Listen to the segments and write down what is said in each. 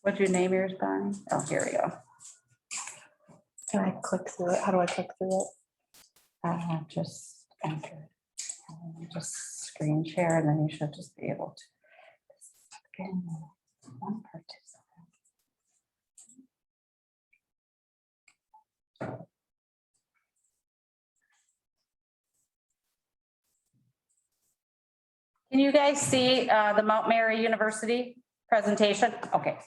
What's your name, yours, Bonnie? Oh, here we go. Can I click through it? How do I click through it? Just enter. Just screen share, and then you should just be able to. Again, one participant. Can you guys see the Mount Mary University presentation? Okay.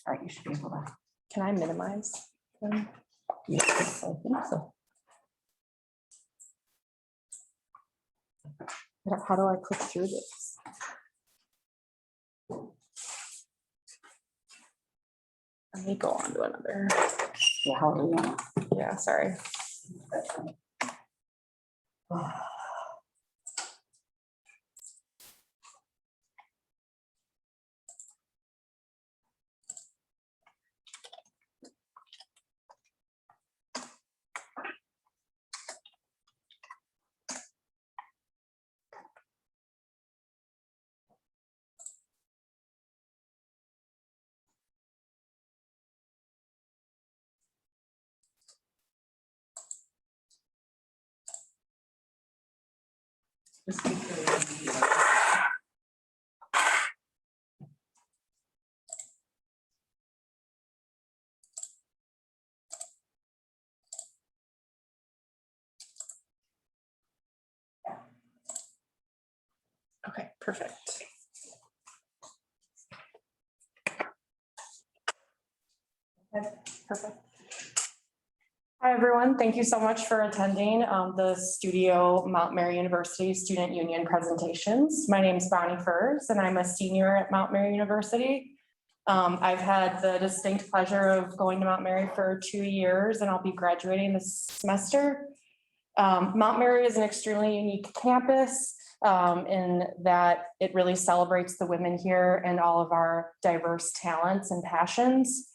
All right, you should be able to. Can I minimize them? Yes, I think so. How do I click through this? Let me go on to another. Yeah, how do we want? Yeah, sorry. Okay, perfect. Perfect. Hi, everyone. Thank you so much for attending the Studio Mount Mary University Student Union presentations. My name is Bonnie Furs, and I'm a senior at Mount Mary University. I've had the distinct pleasure of going to Mount Mary for 2 years, and I'll be graduating this semester. Mount Mary is an extremely unique campus in that it really celebrates the women here and all of our diverse talents and passions.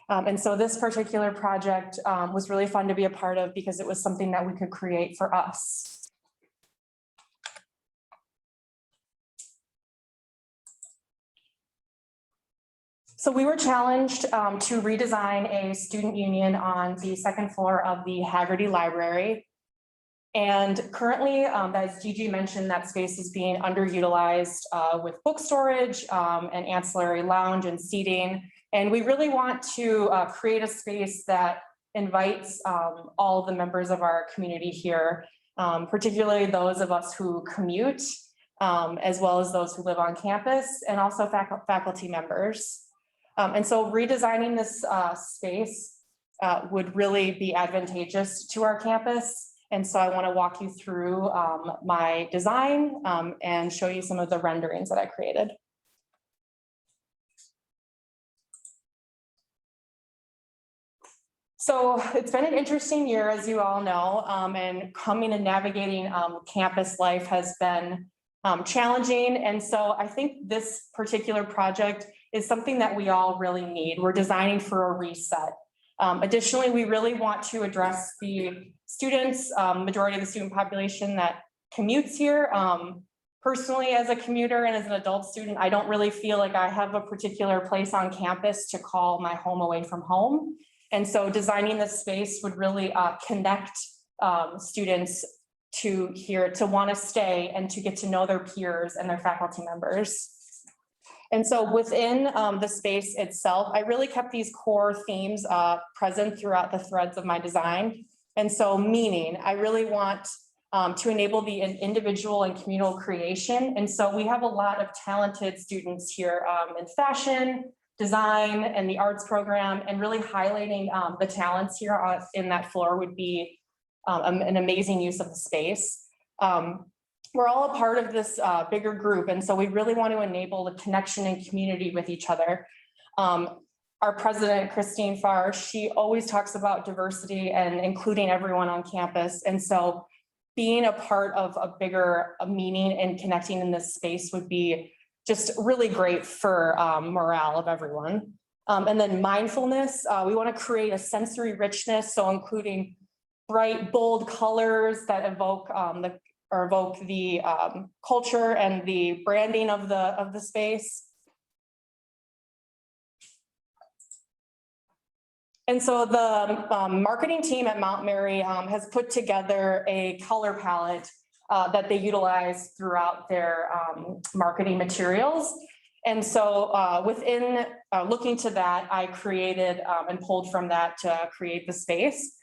And so this particular project was really fun to be a part of because it was something that we could create for us. So we were challenged to redesign a student union on the second floor of the Haggerty Library. And currently, as Gigi mentioned, that space is being underutilized with book storage and ancillary lounge and seating. And we really want to create a space that invites all of the members of our community here, particularly those of us who commute, as well as those who live on campus, and also faculty members. And so redesigning this space would really be advantageous to our campus. And so I want to walk you through my design and show you some of the renderings that I created. So it's been an interesting year, as you all know, and coming and navigating campus life has been challenging. And so I think this particular project is something that we all really need. We're designing for a reset. Additionally, we really want to address the students, majority of the student population that commutes here. Personally, as a commuter and as an adult student, I don't really feel like I have a particular place on campus to call my home away from home. And so designing this space would really connect students to here to want to stay and to get to know their peers and their faculty members. And so within the space itself, I really kept these core themes present throughout the threads of my design. And so meaning, I really want to enable the individual and communal creation. And so we have a lot of talented students here in fashion, design, and the arts program, and really highlighting the talents here in that floor would be an amazing use of the space. We're all a part of this bigger group, and so we really want to enable the connection and community with each other. Our president, Christine Farr, she always talks about diversity and including everyone on campus. And so being a part of a bigger meaning and connecting in this space would be just really great for morale of everyone. And then mindfulness, we want to create a sensory richness, so including bright, bold colors that evoke the culture and the branding of the space. And so the marketing team at Mount Mary has put together a color palette that they utilize throughout their marketing materials. And so within looking to that, I created and pulled from that to create the space.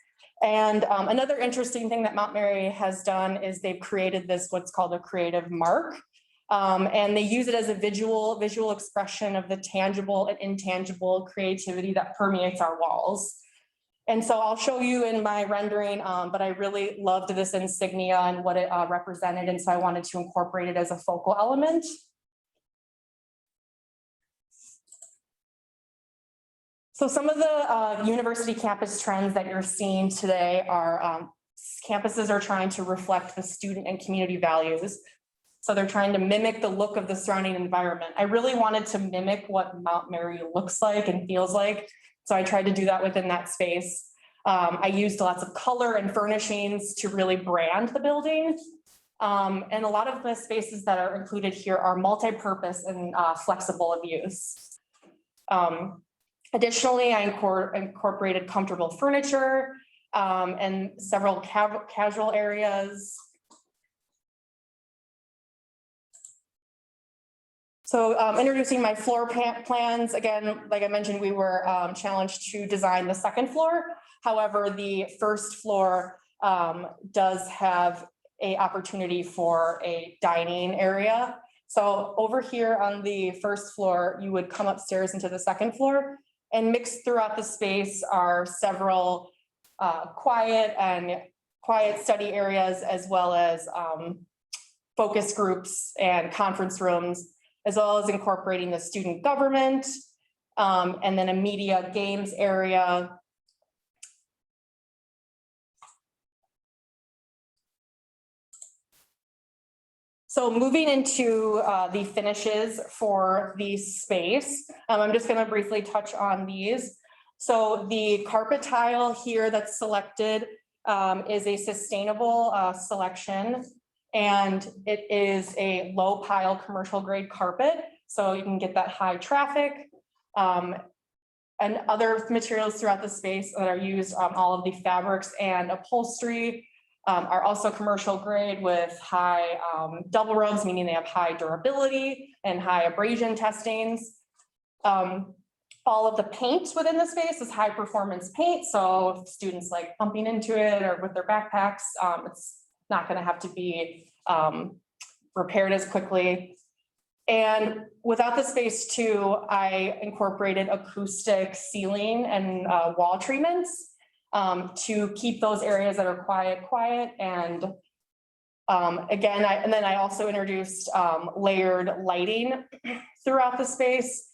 And another interesting thing that Mount Mary has done is they've created this, what's called a creative mark. And they use it as a visual expression of the tangible and intangible creativity that permeates our walls. And so I'll show you in my rendering, but I really loved this insignia and what it represented. And so I wanted to incorporate it as a focal element. So some of the university campus trends that you're seeing today are campuses are trying to reflect the student and community values. So they're trying to mimic the look of the surrounding environment. I really wanted to mimic what Mount Mary looks like and feels like. So I tried to do that within that space. I used lots of color and furnishings to really brand the building. And a lot of the spaces that are included here are multi-purpose and flexible of use. Additionally, I incorporated comfortable furniture and several casual areas. So introducing my floor plans, again, like I mentioned, we were challenged to design the second floor. However, the first floor does have an opportunity for a dining area. So over here on the first floor, you would come upstairs into the second floor, and mixed throughout the space are several quiet study areas, as well as focus groups and conference rooms, as well as incorporating the student government, and then a media games area. So moving into the finishes for the space, I'm just going to briefly touch on these. So the carpet tile here that's selected is a sustainable selection, and it is a low pile commercial grade carpet. So you can get that high traffic and other materials throughout the space that are used. All of the fabrics and upholstery are also commercial grade with high double rubs, meaning they have high durability and high abrasion testings. All of the paint within the space is high performance paint. So if students like bumping into it or with their backpacks, it's not going to have to be repaired as quickly. And without the space too, I incorporated acoustic ceiling and wall treatments to keep those areas that are quiet. And again, I also introduced layered lighting throughout the space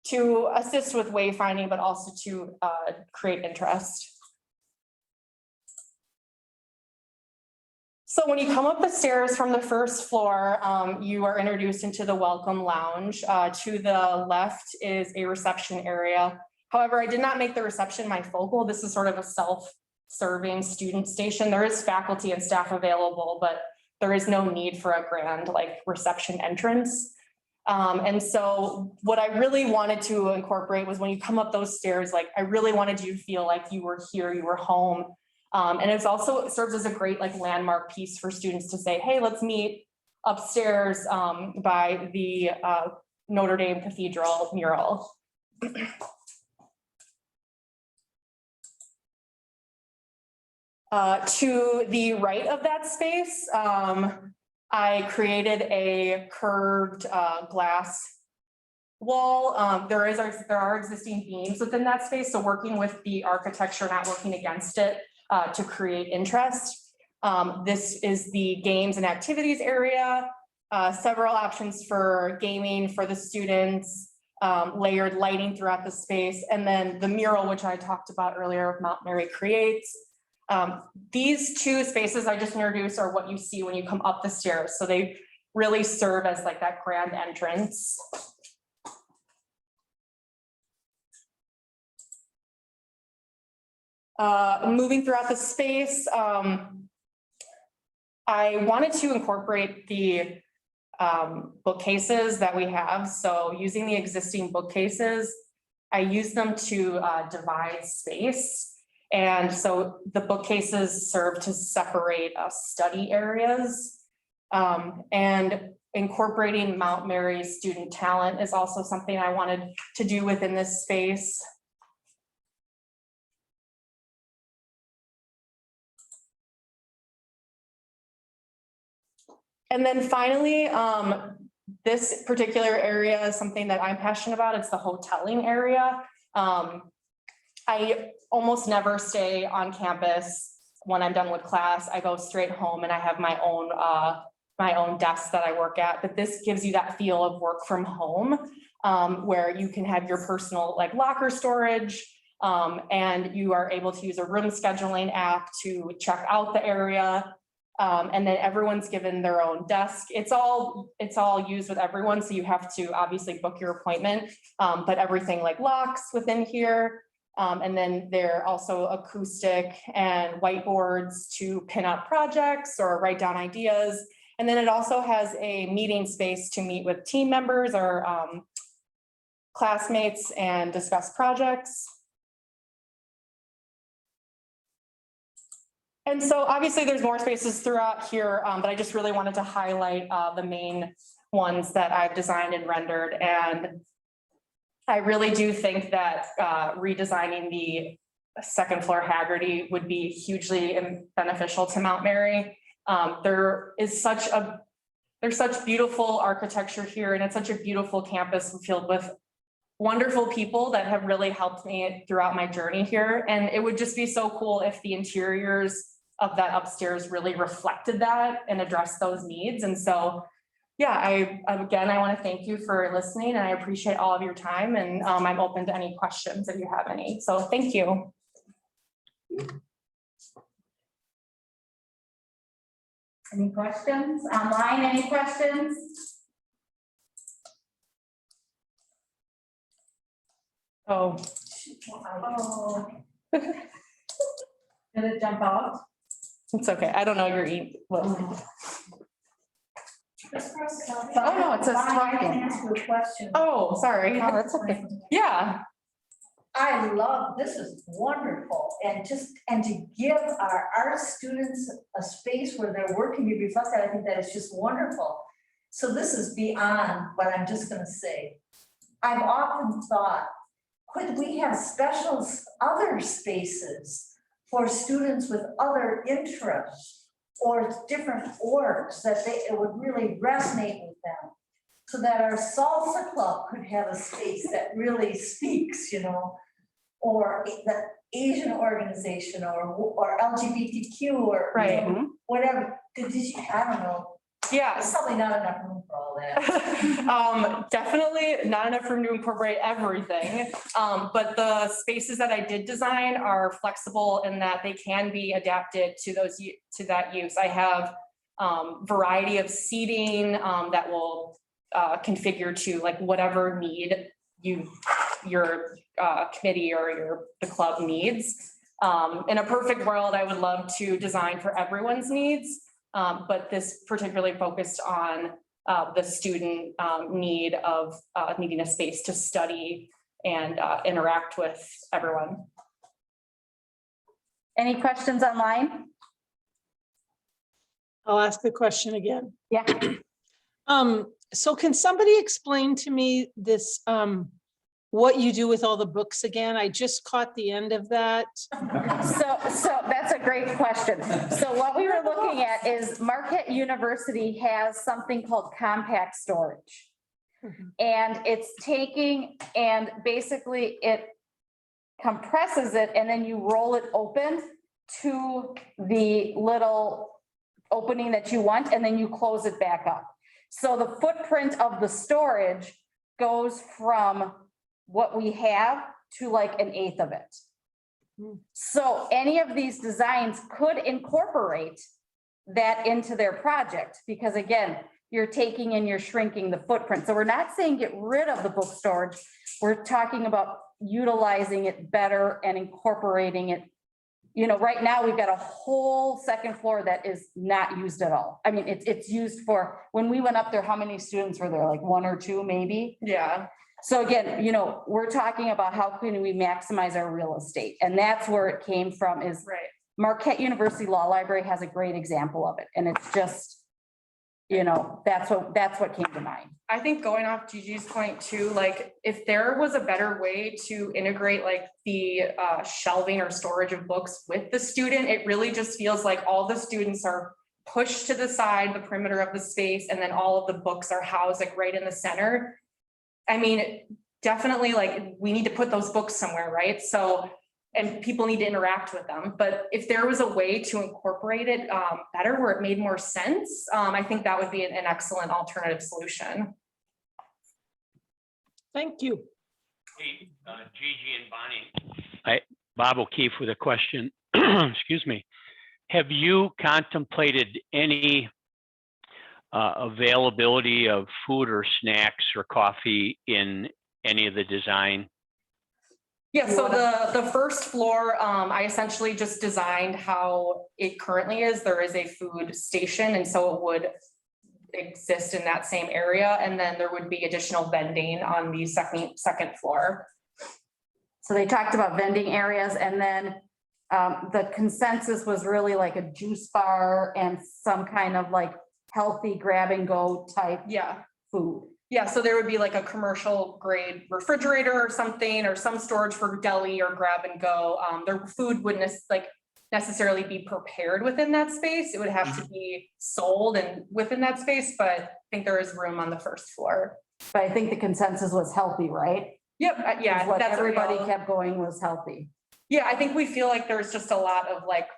to assist with wayfinding, but also to create interest. So when you come up the stairs from the first floor, you are introduced into the welcome lounge. To the left is a reception area. However, I did not make the reception my focal. This is sort of a self-serving student station. There is faculty and staff available, but there is no need for a grand like reception entrance. And so what I really wanted to incorporate was when you come up those stairs, like I really wanted you to feel like you were here, you were home. And it serves as a great like landmark piece for students to say, hey, let's meet upstairs by the Notre Dame Cathedral mural. To the right of that space, I created a curved glass wall. There are existing beams within that space, so working with the architecture, not working against it to create interest. This is the games and activities area, several options for gaming for the students, layered lighting throughout the space, and then the mural, which I talked about earlier, Mount Mary Creates. These two spaces I just introduced are what you see when you come up the stairs. So they really serve as like that grand entrance. Moving throughout the space, I wanted to incorporate the bookcases that we have. So using the existing bookcases, I use them to divide space. And so the bookcases serve to separate study areas. And incorporating Mount Mary student talent is also something I wanted to do within this space. And then finally, this particular area is something that I'm passionate about. It's the hoteling area. I almost never stay on campus when I'm done with class. I go straight home and I have my own desk that I work at. But this gives you that feel of work from home, where you can have your personal like locker storage, and you are able to use a room scheduling app to check out the area. And then everyone's given their own desk. It's all used with everyone. So you have to obviously book your appointment, but everything like locks within here. And then there are also acoustic and whiteboards to pin up projects or write down ideas. And then it also has a meeting space to meet with team members or classmates and discuss projects. And so obviously there's more spaces throughout here, but I just really wanted to highlight the main ones that I've designed and rendered. And I really do think that redesigning the second floor Haggerty would be hugely beneficial to Mount Mary. There's such beautiful architecture here, and it's such a beautiful campus filled with wonderful people that have really helped me throughout my journey here. And it would just be so cool if the interiors of that upstairs really reflected that and addressed those needs. And so, yeah, again, I want to thank you for listening, and I appreciate all of your time, and I'm open to any questions if you have any. So thank you. Any questions online? Any questions? Oh. Did it jump out? It's okay. I don't know your Oh, no, it says talking. Oh, sorry. Oh, that's okay. Yeah. I love, this is wonderful, and to give our art students a space where they're working to reflect that, I think that is just wonderful. So this is beyond what I'm just gonna say. I've often thought, could we have special other spaces for students with other interests or different orgs that it would really resonate with them, so that our salsa club could have a space that really speaks, you know, or the Asian organization or LGBTQ or Right. you know, whatever. Did you, I don't know. Yeah. There's probably not enough room for all that. Definitely not enough room to incorporate everything. But the spaces that I did design are flexible in that they can be adapted to that use. I have variety of seating that will configure to like whatever need your committee or the club needs. In a perfect world, I would love to design for everyone's needs. But this particularly focused on the student need of needing a space to study and interact with everyone. Any questions online? I'll ask the question again. Yeah. So can somebody explain to me this, what you do with all the books again? I just caught the end of that. So that's a great question. So what we were looking at is Marquette University has something called compact storage. And it's taking and basically it compresses it and then you roll it open to the little opening that you want and then you close it back up. So the footprint of the storage goes from what we have to like 1/8 of it. So any of these designs could incorporate that into their project because again, you're taking and you're shrinking the footprint. So we're not saying get rid of the book storage. We're talking about utilizing it better and incorporating it. You know, right now we've got a whole second floor that is not used at all. I mean, it's used for, when we went up there, how many students were there? Like 1 or 2 maybe? Yeah. So again, you know, we're talking about how can we maximize our real estate? And that's where it came from is Right. Marquette University Law Library has a great example of it. And it's just, you know, that's what came to mind. I think going off Gigi's point too, like if there was a better way to integrate like the shelving or storage of books with the student, it really just feels like all the students are pushed to the side, the perimeter of the space, and then all of the books are housed like right in the center. I mean, definitely like we need to put those books somewhere, right? So, and people need to interact with them. But if there was a way to incorporate it better where it made more sense, I think that would be an excellent alternative solution. Thank you. Hey, Gigi and Bonnie. Bob O'Keefe with a question. Excuse me. Have you contemplated any availability of food or snacks or coffee in any of the design? Yeah, so the first floor, I essentially just designed how it currently is. There is a food station, and so it would exist in that same area. And then there would be additional vending on the second floor. So they talked about vending areas, and then the consensus was really like a juice bar and some kind of like healthy grab and go type Yeah. food. Yeah, so there would be like a commercial grade refrigerator or something, or some storage for deli or grab and go. Their food wouldn't necessarily be prepared within that space. It would have to be sold and within that space, but I think there is room on the first floor. But I think the consensus was healthy, right? Yep, yeah, What that's everybody all. kept going was healthy. Yeah, I think we feel like there's just a lot of like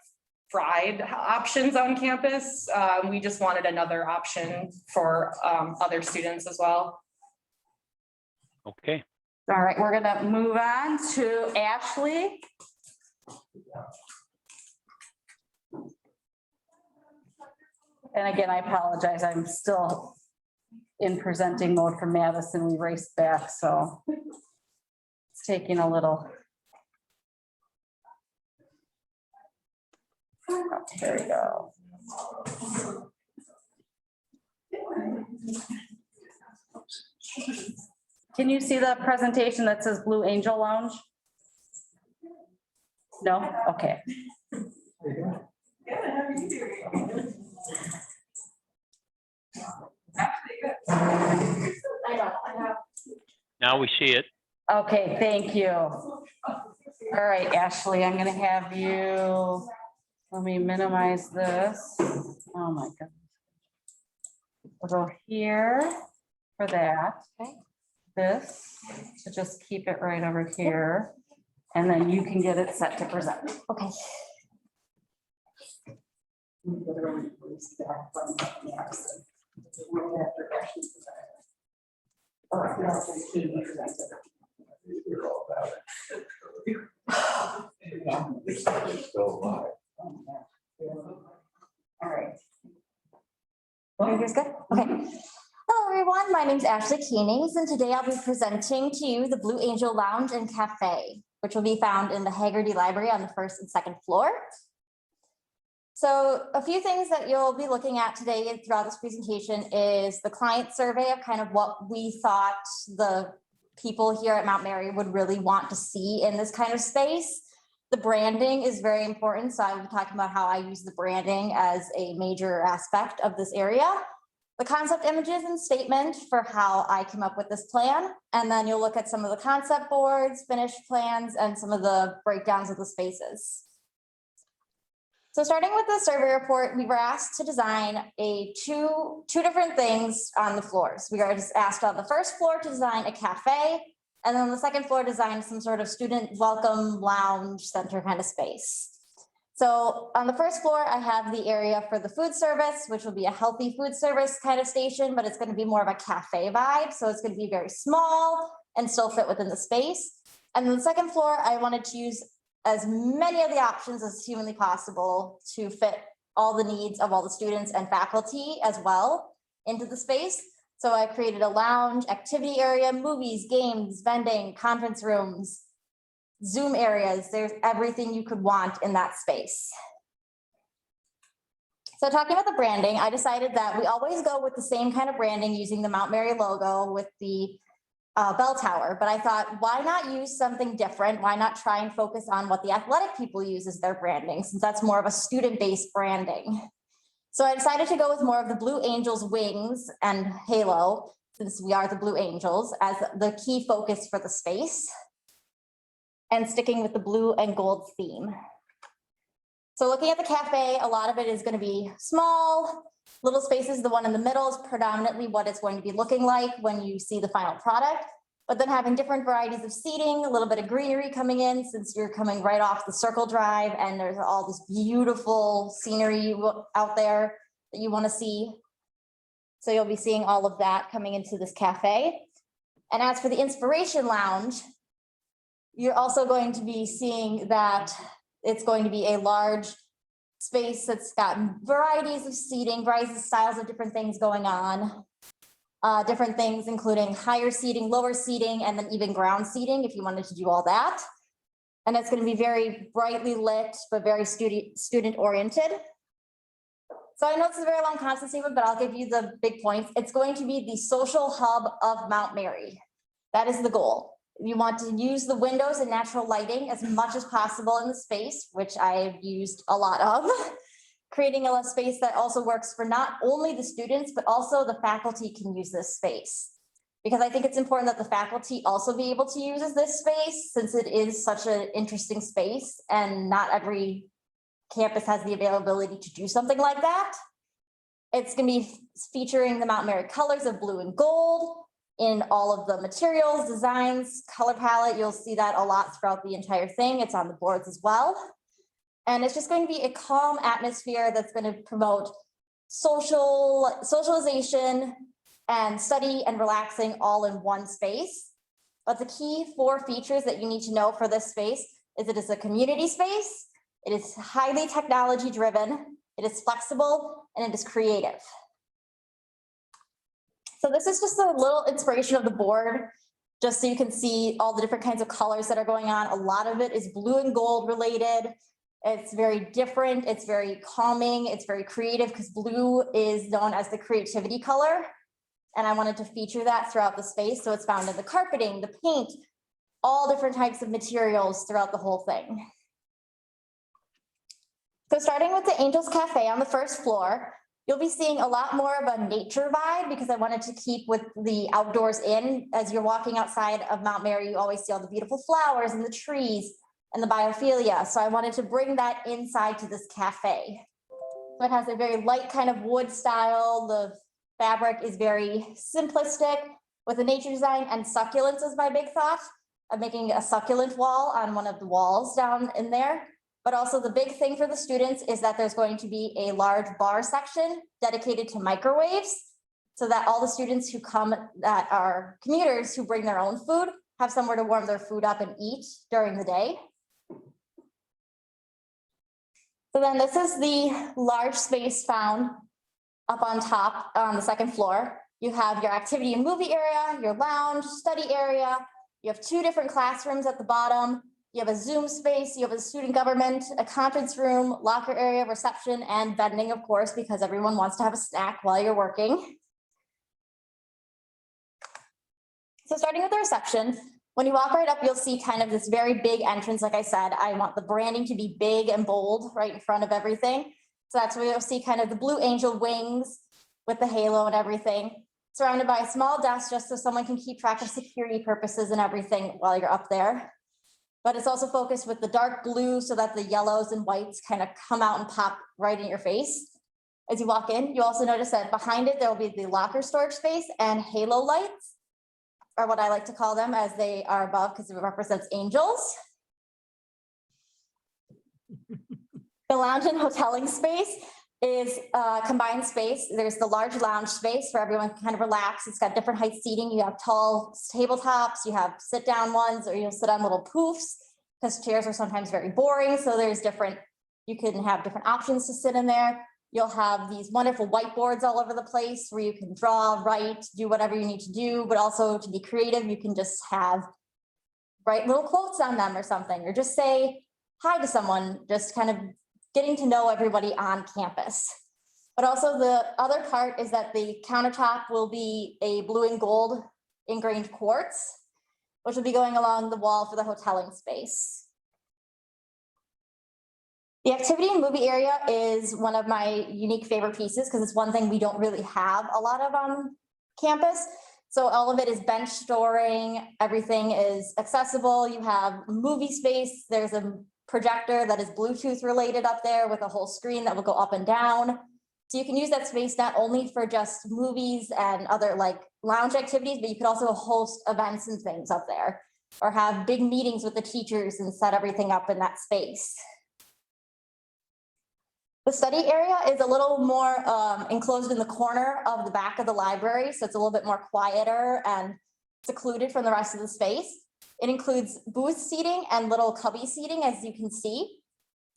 fried options on campus. We just wanted another option for other students as well. Okay. All right, we're gonna move on to Ashley. And again, I apologize, I'm still in presenting mode from Madison. We raced back, so it's taking a little. Oh, there we go. Can you see the presentation that says Blue Angel Lounge? No? Okay. Now we see it. Okay, thank you. All right, Ashley, I'm gonna have you, let me minimize this. Oh my God. We'll go here for that. This, so just keep it right over here. And then you can get it set to present. Okay. All right. Everybody's good? Okay. Hello, everyone. My name is Ashley Keenings, and today I'll be presenting to you the Blue Angel Lounge and Cafe, which will be found in the Haggerty Library on the first and second floor. So a few things that you'll be looking at today throughout this presentation is the client survey of kind of what we thought the people here at Mount Mary would really want to see in this kind of space. The branding is very important. So I'm talking about how I use the branding as a major aspect of this area. The concept images and statement for how I came up with this plan. And then you'll look at some of the concept boards, finished plans, and some of the breakdowns of the spaces. So starting with the survey report, we were asked to design two different things on the floors. We were just asked on the first floor to design a cafe, and then on the second floor, design some sort of student welcome lounge center kind of space. So on the first floor, I have the area for the food service, which will be a healthy food service kind of station, but it's going to be more of a cafe vibe. So it's going to be very small and still fit within the space. And then the second floor, I wanted to use as many of the options as humanly possible to fit all the needs of all the students and faculty as well into the space. So I created a lounge, activity area, movies, games, vending, conference rooms, Zoom areas. There's everything you could want in that space. So talking about the branding, I decided that we always go with the same kind of branding using the Mount Mary logo with the bell tower, but I thought, why not use something different? Why not try and focus on what the athletic people use as their branding, since that's more of a student-based branding. So I decided to go with more of the Blue Angels wings and halo, since we are the Blue Angels, as the key focus for the space, and sticking with the blue and gold theme. So looking at the cafe, a lot of it is going to be small, little spaces. The one in the middle is predominantly what it's going to be looking like when you see the final product, but then having different varieties of seating, a little bit of greenery coming in since you're coming right off the Circle Drive and there's all this beautiful scenery out there that you want to see. So you'll be seeing all of that coming into this cafe. And as for the Inspiration Lounge, you're also going to be seeing that it's going to be a large space that's got varieties of seating, varieties of styles of different things going on. Different things, including higher seating, lower seating, and then even ground seating if you wanted to do all that. And it's going to be very brightly lit, but very student oriented. So I know this is a very long concept statement, but I'll give you the big points. It's going to be the social hub of Mount Mary. That is the goal. You want to use the windows and natural lighting as much as possible in the space, which I've used a lot of, creating a space that also works for not only the students, but also the faculty can use this space. Because I think it's important that the faculty also be able to use this space, since it is such an interesting space and not every campus has the availability to do something like that. It's going to be featuring the Mount Mary colors of blue and gold in all of the materials, designs, color palette. You'll see that a lot throughout the entire thing. It's on the boards as well. And it's just going to be a calm atmosphere that's going to promote socialization and study and relaxing all in one space. But the key 4 features that you need to know for this space is it is a community space, it is highly technology driven, it is flexible, and it is creative. So this is just a little inspiration of the board, just so you can see all the different kinds of colors that are going on. A lot of it is blue and gold related. It's very different. It's very calming. It's very creative because blue is known as the creativity color. And I wanted to feature that throughout the space. So it's found in the carpeting, the paint, all different types of materials throughout the whole thing. So starting with the Angels Cafe on the first floor, you'll be seeing a lot more of a nature vibe because I wanted to keep with the outdoors in. As you're walking outside of Mount Mary, you always see all the beautiful flowers and the trees and the biophilia. So I wanted to bring that inside to this cafe. So it has a very light kind of wood style. The fabric is very simplistic with a nature design, and succulents is my big thought of making a succulent wall on one of the walls down in there. But also the big thing for the students is that there's going to be a large bar section dedicated to microwaves so that all the students who come that are commuters who bring their own food have somewhere to warm their food up and eat during the day. So then this is the large space found up on top on the second floor. You have your activity and movie area, your lounge, study area. You have 2 different classrooms at the bottom. You have a Zoom space, you have a student government, a conference room, locker area, reception, and vending, of course, because everyone wants to have a snack while you're working. So starting with the reception, when you walk right up, you'll see kind of this very big entrance. Like I said, I want the branding to be big and bold right in front of everything. So that's where you'll see kind of the Blue Angel wings with the halo and everything, surrounded by a small desk just so someone can keep track of security purposes and everything while you're up there. But it's also focused with the dark blue so that the yellows and whites kind of come out and pop right in your face. As you walk in, you also notice that behind it, there will be the locker storage space and halo lights, or what I like to call them, as they are above because it represents angels. The lounge and hoteling space is a combined space. There's the large lounge space where everyone can kind of relax. It's got different height seating. You have tall tabletops, you have sit down ones, or you'll sit on little poofs because chairs are sometimes very boring. So there's different, you can have different options to sit in there. You'll have these wonderful whiteboards all over the place where you can draw, write, do whatever you need to do, but also to be creative, you can just write little quotes on them or something, or just say hi to someone, just kind of getting to know everybody on campus. But also the other part is that the countertop will be a blue and gold ingrained quartz, which will be going along the wall for the hoteling space. The activity and movie area is one of my unique favorite pieces because it's one thing we don't really have a lot of on campus. So all of it is bench storing, everything is accessible. You have movie space, there's a projector that is Bluetooth related up there with a whole screen that will go up and down. So you can use that space not only for just movies and other like lounge activities, but you could also host events and things up there or have big meetings with the teachers and set everything up in that space. The study area is a little more enclosed in the corner of the back of the library, so it's a little bit more quieter and secluded from the rest of the space. It includes booth seating and little cubby seating, as you can see,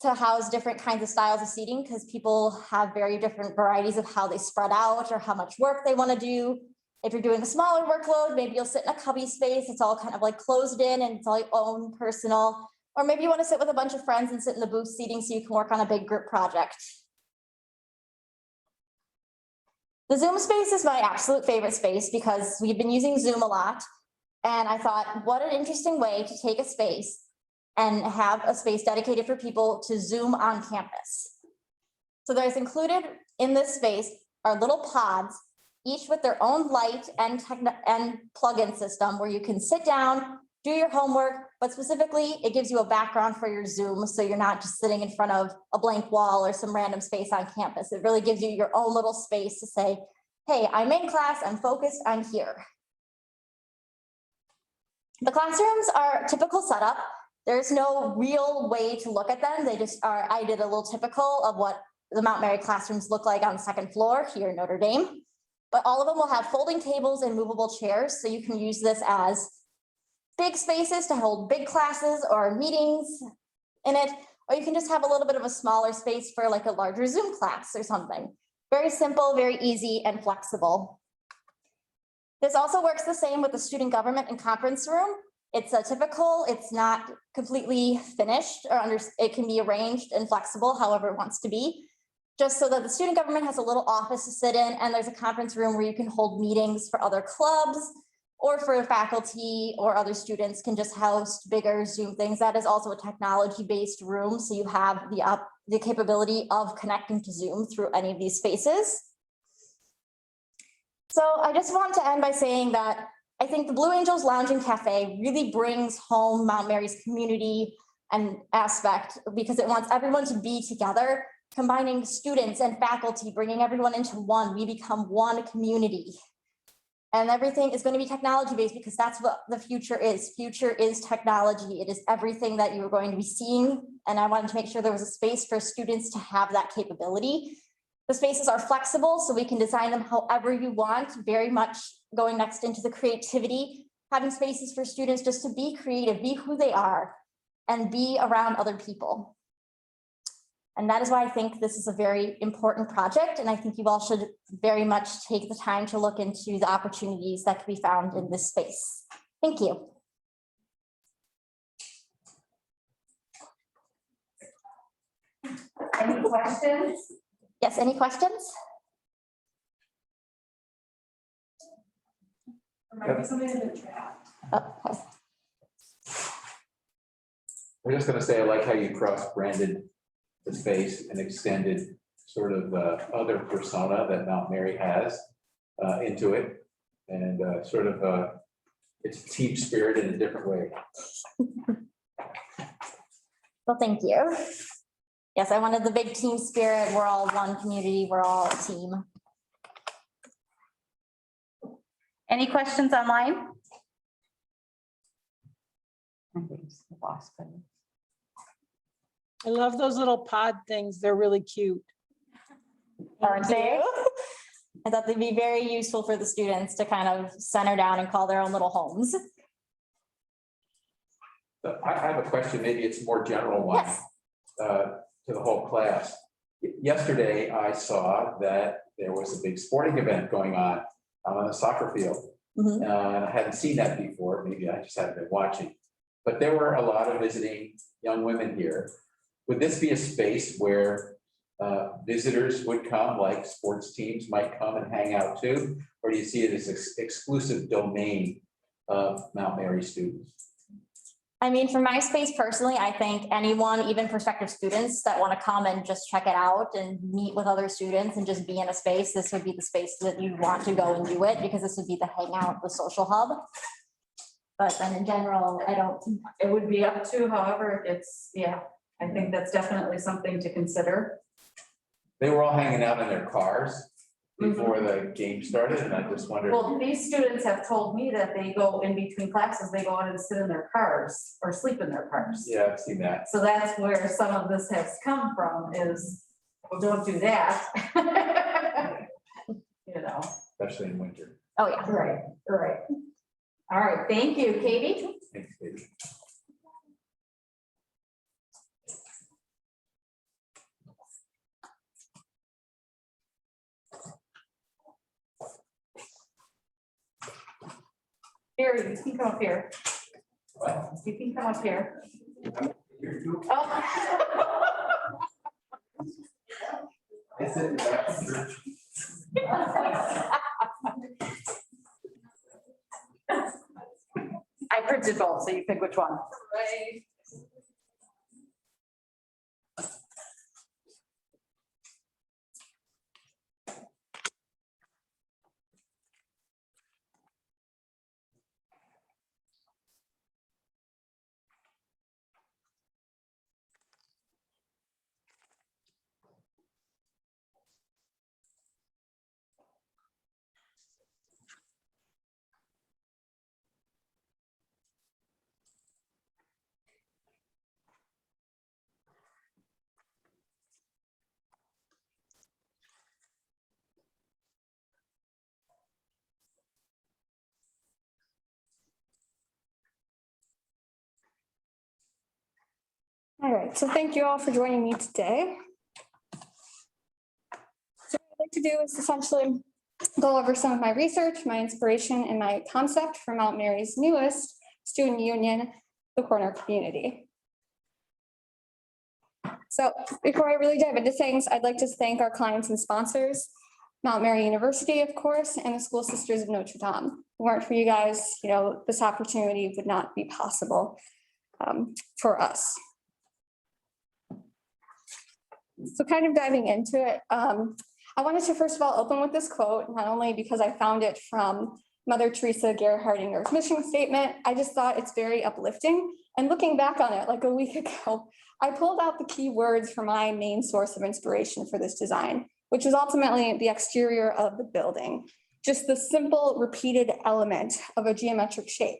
to house different kinds of styles of seating because people have very different varieties of how they spread out or how much work they want to do. If you're doing a smaller workload, maybe you'll sit in a cubby space. It's all kind of like closed in and it's all your own personal. Or maybe you want to sit with a bunch of friends and sit in the booth seating so you can work on a big group project. The Zoom space is my absolute favorite space because we've been using Zoom a lot. And I thought, what an interesting way to take a space and have a space dedicated for people to Zoom on campus. So there's included in this space are little pods, each with their own light and plug-in system where you can sit down, do your homework, but specifically it gives you a background for your Zoom so you're not just sitting in front of a blank wall or some random space on campus. It really gives you your own little space to say, hey, I'm in class, I'm focused, I'm here. The classrooms are typical setup. There's no real way to look at them. They just are, I did a little typical of what the Mount Mary classrooms look like on the second floor here in Notre Dame. But all of them will have folding tables and movable chairs. So you can use this as big spaces to hold big classes or meetings in it, or you can just have a little bit of a smaller space for like a larger Zoom class or something. Very simple, very easy and flexible. This also works the same with the student government and conference room. It's a typical, it's not completely finished or it can be arranged and flexible however it wants to be, just so that the student government has a little office to sit in and there's a conference room where you can hold meetings for other clubs or for faculty or other students can just host bigger Zoom things. That is also a technology-based room, so you have the capability of connecting to Zoom through any of these spaces. So I just want to end by saying that I think the Blue Angels Lounge and Cafe really brings home Mount Mary's community and aspect because it wants everyone to be together, combining students and faculty, bringing everyone into one. We become one community. And everything is going to be technology-based because that's what the future is. Future is technology. It is everything that you're going to be seeing. And I wanted to make sure there was a space for students to have that capability. The spaces are flexible, so we can design them however you want, very much going next into the creativity, having spaces for students just to be creative, be who they are, and be around other people. And that is why I think this is a very important project. And I think you all should very much take the time to look into the opportunities that can be found in this space. Thank you. Any questions? Yes, any questions? There might be something in the chat. Oh, okay. I'm just gonna say, I like how you cross-branded the space and extended sort of other persona that Mount Mary has into it. And sort of it's team spirit in a different way. Well, thank you. Yes, I wanted the big team spirit. We're all one community. We're all a team. Any questions online? I love those little pod things. They're really cute. Aren't they? I thought they'd be very useful for the students to kind of center down and call their own little homes. I have a question, maybe it's a more general one. Yes. To the whole class. Yesterday, I saw that there was a big sporting event going on the soccer field. Mhm. And I hadn't seen that before, maybe I just hadn't been watching. But there were a lot of visiting young women here. Would this be a space where visitors would come, like sports teams might come and hang out too? Or do you see it as exclusive domain of Mount Mary students? I mean, for my space personally, I think anyone, even prospective students that want to come and just check it out and meet with other students and just be in a space, this would be the space that you want to go and do it, because this would be the hangout, the social hub. But then in general, I don't. It would be up to, however, it's, yeah, I think that's definitely something to consider. They were all hanging out in their cars before the game started, and I just wondered. Well, these students have told me that they go in between classes, they go out and sit in their cars or sleep in their cars. Yeah, I've seen that. So that's where some of this has come from is, well, don't do that. You know, Especially in winter. Oh, yeah. right. All right, thank you, Katie. Thanks, David. Here, you can come up here. What? You can come up here. You're too- Oh. I sit in the back of the church. I printed both, so you pick which one. Right. All right, so thank you all for joining me today. So what I'd like to do is essentially go over some of my research, my inspiration, and my concept for Mount Mary's newest student union, the Corner Community. So before I really dive into things, I'd like to thank our clients and sponsors, Mount Mary University, of course, and the School Sisters of Notre Dame. If it weren't for you guys, this opportunity would not be possible for us. So kind of diving into it, I wanted to first of all open with this quote, not only because I found it from Mother Teresa Gerhardinger's mission statement, I just thought it's very uplifting. And looking back on it like a week ago, I pulled out the key words for my main source of inspiration for this design, which was ultimately the exterior of the building. Just the simple repeated element of a geometric shape,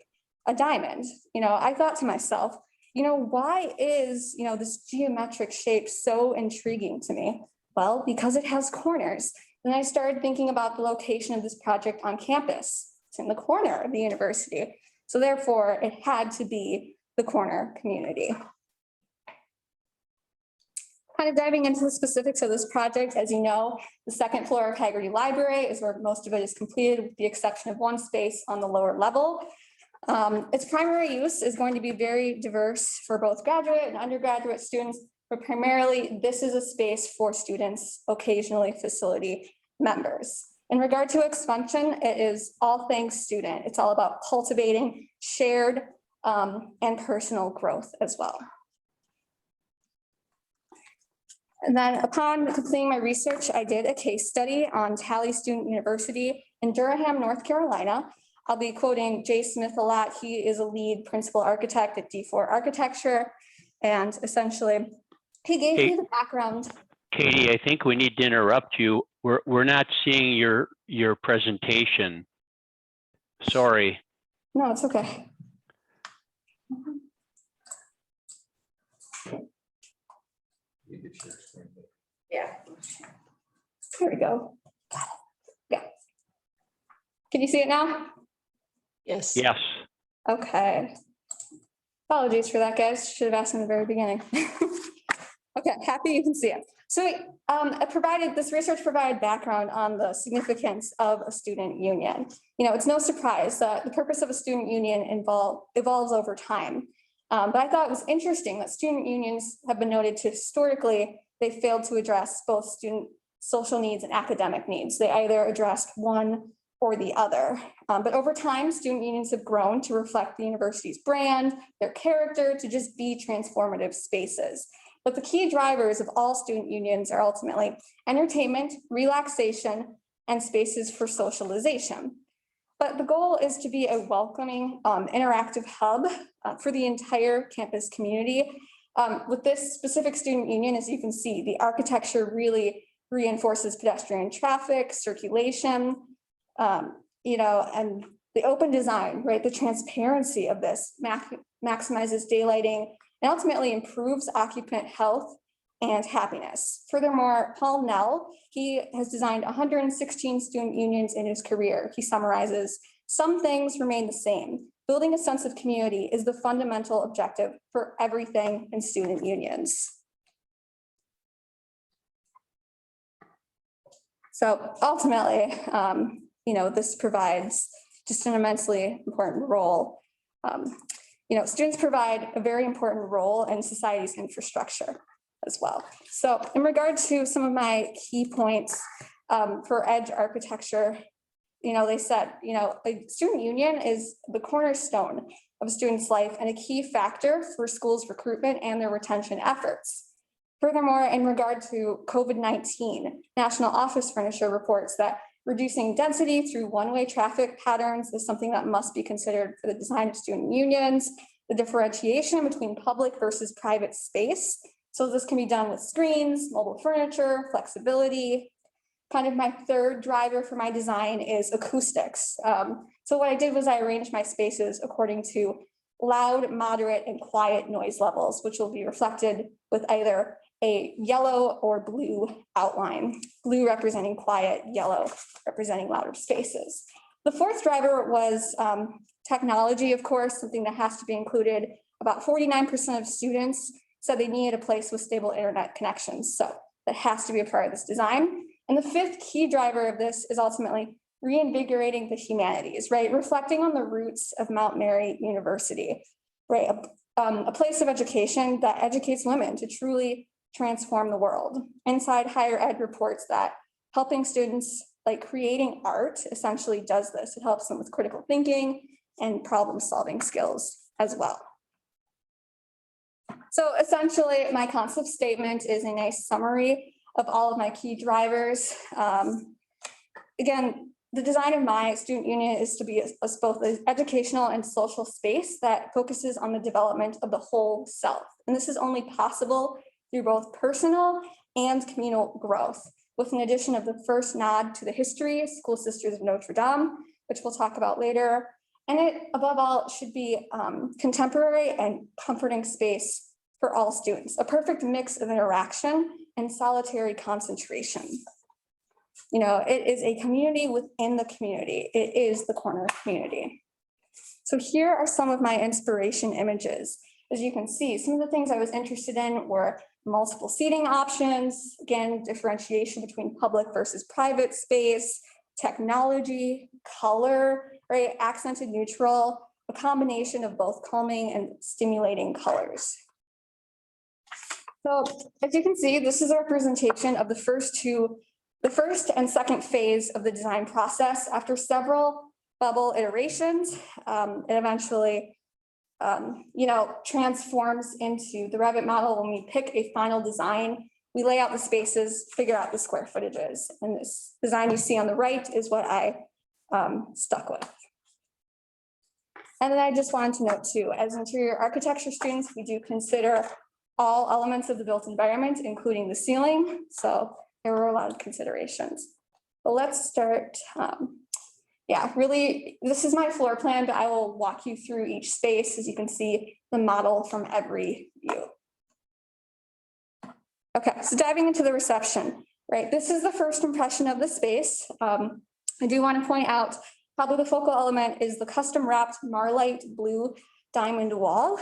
a diamond. I thought to myself, why is, this geometric shape so intriguing to me? Well, because it has corners. Then I started thinking about the location of this project on campus. It's in the corner of the university. So therefore, it had to be the Corner Community. Kind of diving into the specifics of this project, as you know, the second floor of Haggerty Library is where most of it is completed, with the exception of one space on the lower level. Its primary use is going to be very diverse for both graduate and undergraduate students, but primarily this is a space for students, occasionally facility members. In regard to expansion, it is all things student. It's all about cultivating shared and personal growth as well. And then upon completing my research, I did a case study on Talley Student University in Durham, North Carolina. I'll be quoting Jay Smith a lot. He is a lead principal architect at D4 Architecture. And essentially, he gave me the background. Katie, I think we need to interrupt you. We're not seeing your presentation. Sorry. No, it's okay. You could share screen. Yeah. Here we go. Got it. Yeah. Can you see it now? Yes. Yes. Okay. Apologies for that, guys. Should have asked in the very beginning. Okay, happy you can see it. So this research provided background on the significance of a student union. It's no surprise that the purpose of a student union evolves over time. But I thought it was interesting that student unions have been noted to historically they failed to address both student social needs and academic needs. They either addressed one or the other. But over time, student unions have grown to reflect the university's brand, their character, to just be transformative spaces. But the key drivers of all student unions are ultimately entertainment, relaxation, and spaces for socialization. But the goal is to be a welcoming, interactive hub for the entire campus community. With this specific student union, as you can see, the architecture really reinforces pedestrian traffic, circulation, and the open design, right? The transparency of this maximizes daylighting and ultimately improves occupant health and happiness. Furthermore, Paul Nell, he has designed 116 student unions in his career. He summarizes, some things remain the same. Building a sense of community is the fundamental objective for everything in student unions. So ultimately, this provides just an immensely important role. Students provide a very important role in society's infrastructure as well. So in regard to some of my key points for EDGE architecture, they said, a student union is the cornerstone of a student's life and a key factor for schools' recruitment and their retention efforts. Furthermore, in regard to COVID-19, National Office Furniture reports that reducing density through one-way traffic patterns is something that must be considered for the design of student unions, the differentiation between public versus private space. So this can be done with screens, mobile furniture, flexibility. Kind of my third driver for my design is acoustics. So what I did was I arranged my spaces according to loud, moderate, and quiet noise levels, which will be reflected with either a yellow or blue outline, blue representing quiet, yellow representing louder spaces. The fourth driver was technology, of course, something that has to be included. About 49% of students said they needed a place with stable internet connections. So that has to be a part of this design. And the fifth key driver of this is ultimately reinvigorating the humanities, right? Reflecting on the roots of Mount Mary University, right? A place of education that educates women to truly transform the world. Inside Higher Ed reports that helping students, like creating art, essentially does this. It helps them with critical thinking and problem-solving skills as well. So essentially, my concept statement is a nice summary of all of my key drivers. Again, the design of my student union is to be both an educational and social space that focuses on the development of the whole self. And this is only possible through both personal and communal growth, with an addition of the first nod to the history, School Sisters of Notre Dame, which we'll talk about later. And it, above all, should be contemporary and comforting space for all students, a perfect mix of interaction and solitary concentration. It is a community within the community. It is the corner community. So here are some of my inspiration images. As you can see, some of the things I was interested in were multiple seating options, again, differentiation between public versus private space, technology, color, right? Accented neutral, a combination of both calming and stimulating colors. So as you can see, this is a representation of the first and second phase of the design process. After several bubble iterations, it eventually transforms into the Revit model. When we pick a final design, we lay out the spaces, figure out the square footages. And this design you see on the right is what I stuck with. And then I just wanted to note too, as interior architecture students, we do consider all elements of the built environment, including the ceiling. So there were a lot of considerations. But let's start. Really, this is my floor plan, but I will walk you through each space as you can see the model from every view. Okay, so diving into the reception, right? This is the first impression of the space. I do want to point out probably the focal element is the custom wrapped Marlite blue diamond wall.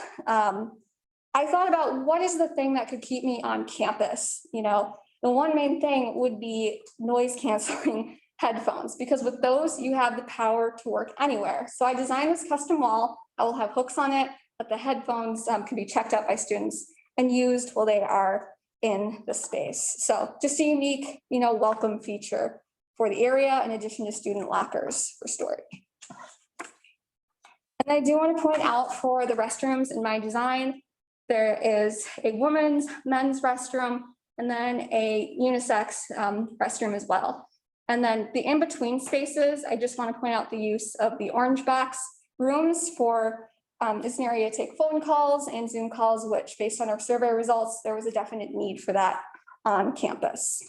I thought about what is the thing that could keep me on campus. The one main thing would be noise canceling headphones, because with those you have the power to work anywhere. So I designed this custom wall. I will have hooks on it, but the headphones can be checked out by students and used while they are in the space. So just a unique, welcome feature for the area in addition to student lockers for storage. And I do want to point out for the restrooms in my design, there is a women's, men's restroom, and then a unisex restroom as well. And then the in-between spaces, I just want to point out the use of the orange box rooms for this area to take phone calls and Zoom calls, which based on our survey results, there was a definite need for that on campus.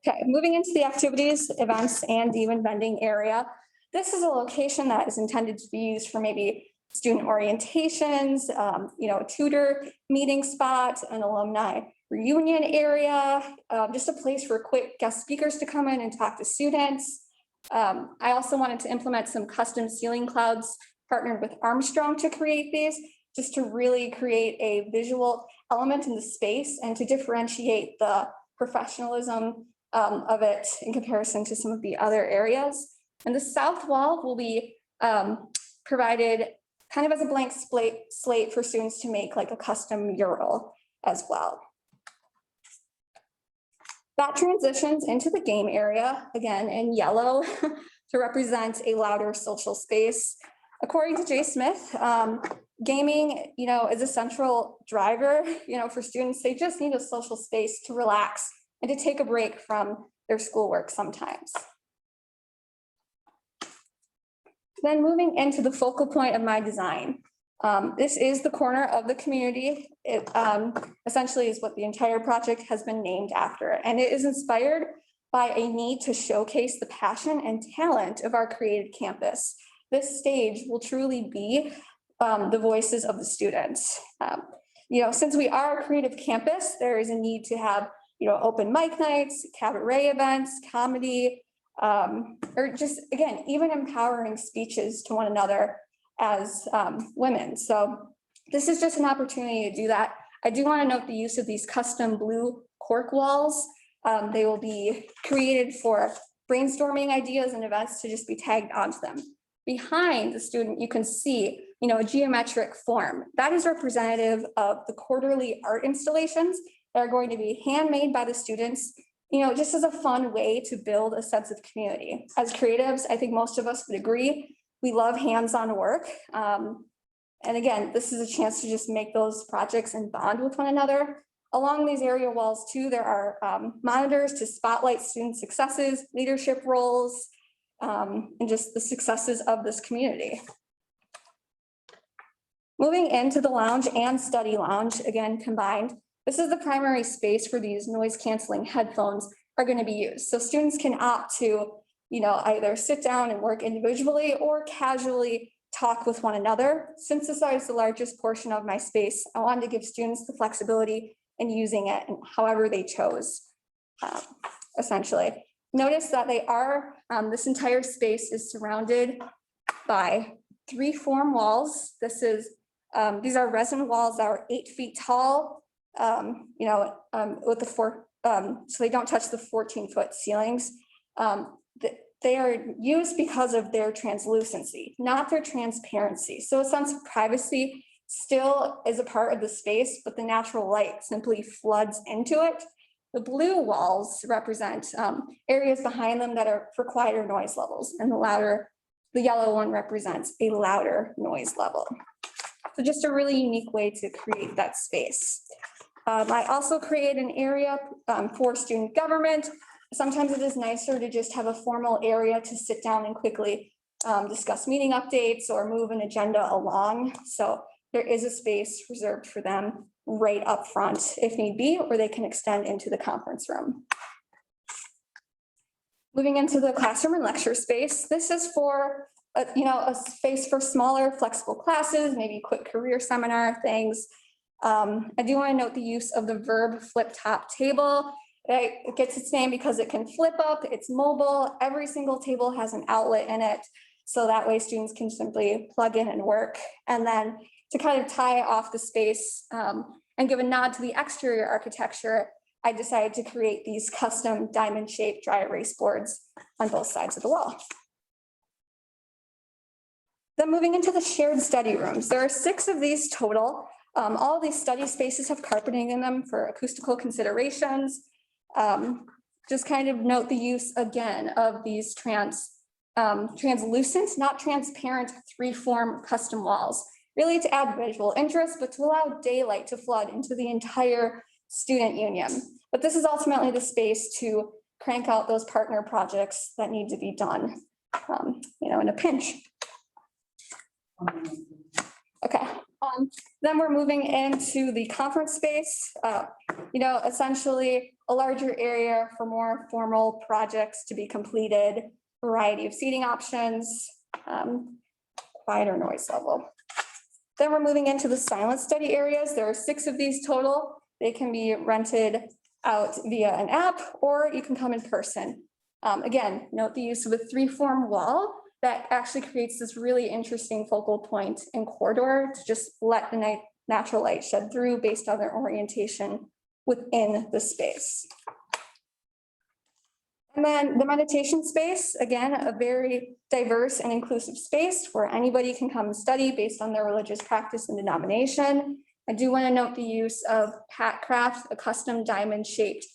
Okay, moving into the activities, events, and even vending area. This is a location that is intended to be used for maybe student orientations, a tutor meeting spot, an alumni reunion area, just a place for quick guest speakers to come in and talk to students. I also wanted to implement some custom ceiling clouds, partnered with Armstrong to create these, just to really create a visual element in the space and to differentiate the professionalism of it in comparison to some of the other areas. And the south wall will be provided kind of as a blank slate for students to make like a custom mural as well. That transitions into the game area, again in yellow, to represent a louder social space. According to Jay Smith, gaming, is a central driver, for students. They just need a social space to relax and to take a break from their schoolwork sometimes. Then moving into the focal point of my design. This is the corner of the community. It essentially is what the entire project has been named after. And it is inspired by a need to showcase the passion and talent of our creative campus. This stage will truly be the voices of the students. Since we are a creative campus, there is a need to have, open mic nights, cabaret events, comedy, or just, again, even empowering speeches to one another as women. So this is just an opportunity to do that. I do want to note the use of these custom blue cork walls. They will be created for brainstorming ideas and events to just be tagged onto them. Behind the student, you can see, a geometric form. That is representative of the quarterly art installations that are going to be handmade by the students, just as a fun way to build a sense of community. As creatives, I think most of us would agree, we love hands-on work. And again, this is a chance to just make those projects and bond with one another. Along these area walls too, there are monitors to spotlight student successes, leadership roles, and just the successes of this community. Moving into the lounge and study lounge, again combined, this is the primary space where these noise canceling headphones are going to be used. So students can opt to, either sit down and work individually or casually talk with one another. Since this is the largest portion of my space, I wanted to give students the flexibility in using it and however they chose, essentially. Notice that they are, this entire space is surrounded by 3 form walls. These are resin walls that are 8 feet tall, with the so they don't touch the 14-foot ceilings. They are used because of their translucency, not their transparency. So a sense of privacy still is a part of the space, but the natural light simply floods into it. The blue walls represent areas behind them that are for quieter noise levels, and the yellow one represents a louder noise level. So just a really unique way to create that space. I also create an area for student government. Sometimes it is nicer to just have a formal area to sit down and quickly discuss meeting updates or move an agenda along. So there is a space reserved for them right up front if need be, or they can extend into the conference room. Moving into the classroom and lecture space, this is for a space for smaller flexible classes, maybe quick career seminar things. I do want to note the use of the Verb flip top table. It gets its name because it can flip up, it's mobile, every single table has an outlet in it. So that way students can simply plug in and work. And then to kind of tie off the space and give a nod to the exterior architecture, I decided to create these custom diamond shaped dry erase boards on both sides of the wall. Then moving into the shared study rooms, there are 6 of these total. All these study spaces have carpeting in them for acoustical considerations. Just kind of note the use again of these translucent, not transparent, 3-form custom walls, really to add visual interest, but to allow daylight to flood into the entire student union. But this is ultimately the space to crank out those partner projects that need to be done, in a pinch. Okay, then we're moving into the conference space. Essentially a larger area for more formal projects to be completed, variety of seating options, quieter noise level. Then we're moving into the silent study areas. There are 6 of these total. They can be rented out via an app, or you can come in person. Again, note the use of a 3-form wall that actually creates this really interesting focal point and corridor to just let the natural light shed through based on their orientation within the space. And then the meditation space, again, a very diverse and inclusive space where anybody can come and study based on their religious practice and denomination. I do want to note the use of Pat Craft, a custom diamond shaped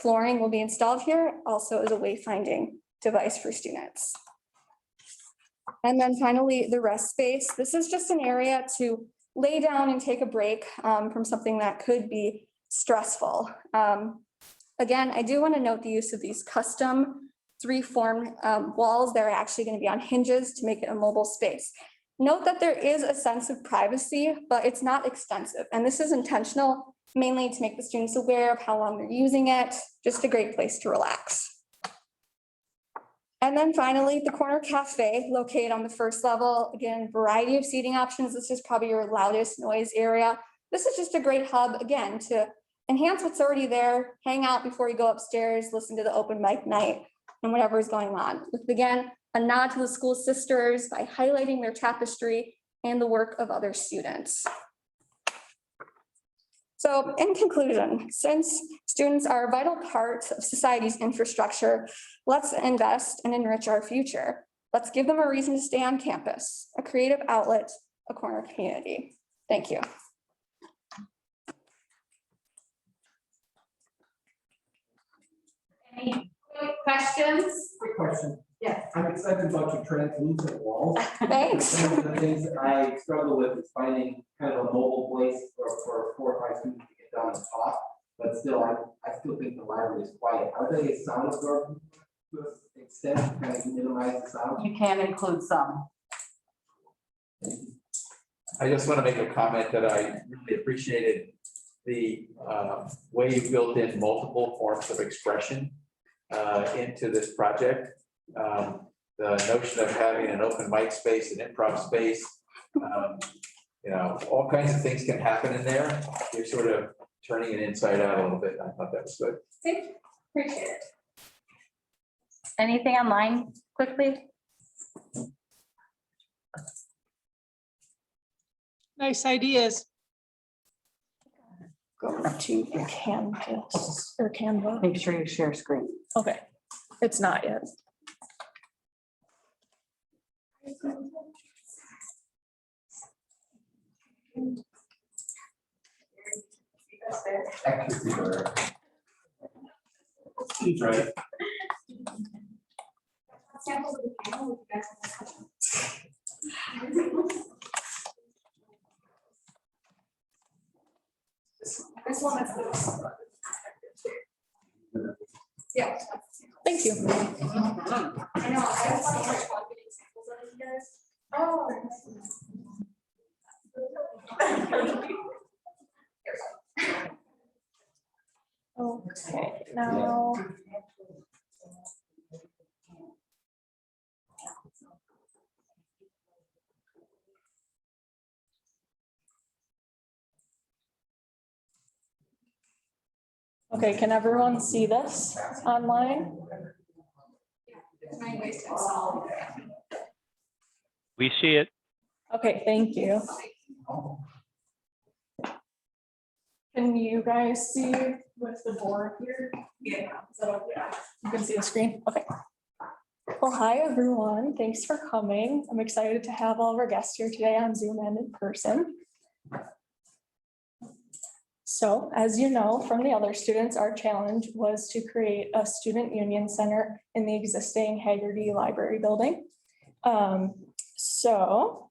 flooring will be installed here, also as a wayfinding device for students. And then finally, the rest space. This is just an area to lay down and take a break from something that could be stressful. Again, I do want to note the use of these custom 3-form walls. They're actually going to be on hinges to make it a mobile space. Note that there is a sense of privacy, but it's not extensive. And this is intentional, mainly to make the students aware of how long they're using it. Just a great place to relax. And then finally, the corner cafe located on the 1st level. Again, variety of seating options. This is probably your loudest noise area. This is just a great hub, again, to enhance what's already there, hang out before you go upstairs, listen to the open mic night and whatever is going on. With, again, a nod to the school sisters by highlighting their tapestry and the work of other students. So in conclusion, since students are a vital part of society's infrastructure, let's invest and enrich our future. Let's give them a reason to stay on campus, a creative outlet, a corner community. Thank you. Any questions? Quick question. Yeah. I'm excited about your translucent walls. Thanks. One of the things that I struggle with is finding kind of a mobile place for 4 or 5 students to get down and talk. But still, I still think the library is quiet. Are they sound absorbent to an extent to kind of minimize the sound? You can include some. I just want to make a comment that I really appreciated the way you built in multiple forms of expression into this project. The notion of having an open mic space, an improv space, all kinds of things can happen in there. You're sort of turning it inside out a little bit. I thought that was good. Thank you. Appreciate it. Anything online quickly? Nice ideas. Go to Canvas or Canva. Make sure you share screen. Okay, it's not yet. Accuracy or- He's right. This one is loose. Yeah. Thank you. I know, I have so much fun getting samples of you guys. Oh. Okay, now. Okay, can everyone see this online? We see it. Okay, thank you. Can you guys see with the board here? Yeah. You can see the screen? Okay. Well, hi, everyone. Thanks for coming. I'm excited to have all of our guests here today on Zoom and in person. So as you know from the other students, our challenge was to create a student union center in the existing Haggerty Library building. So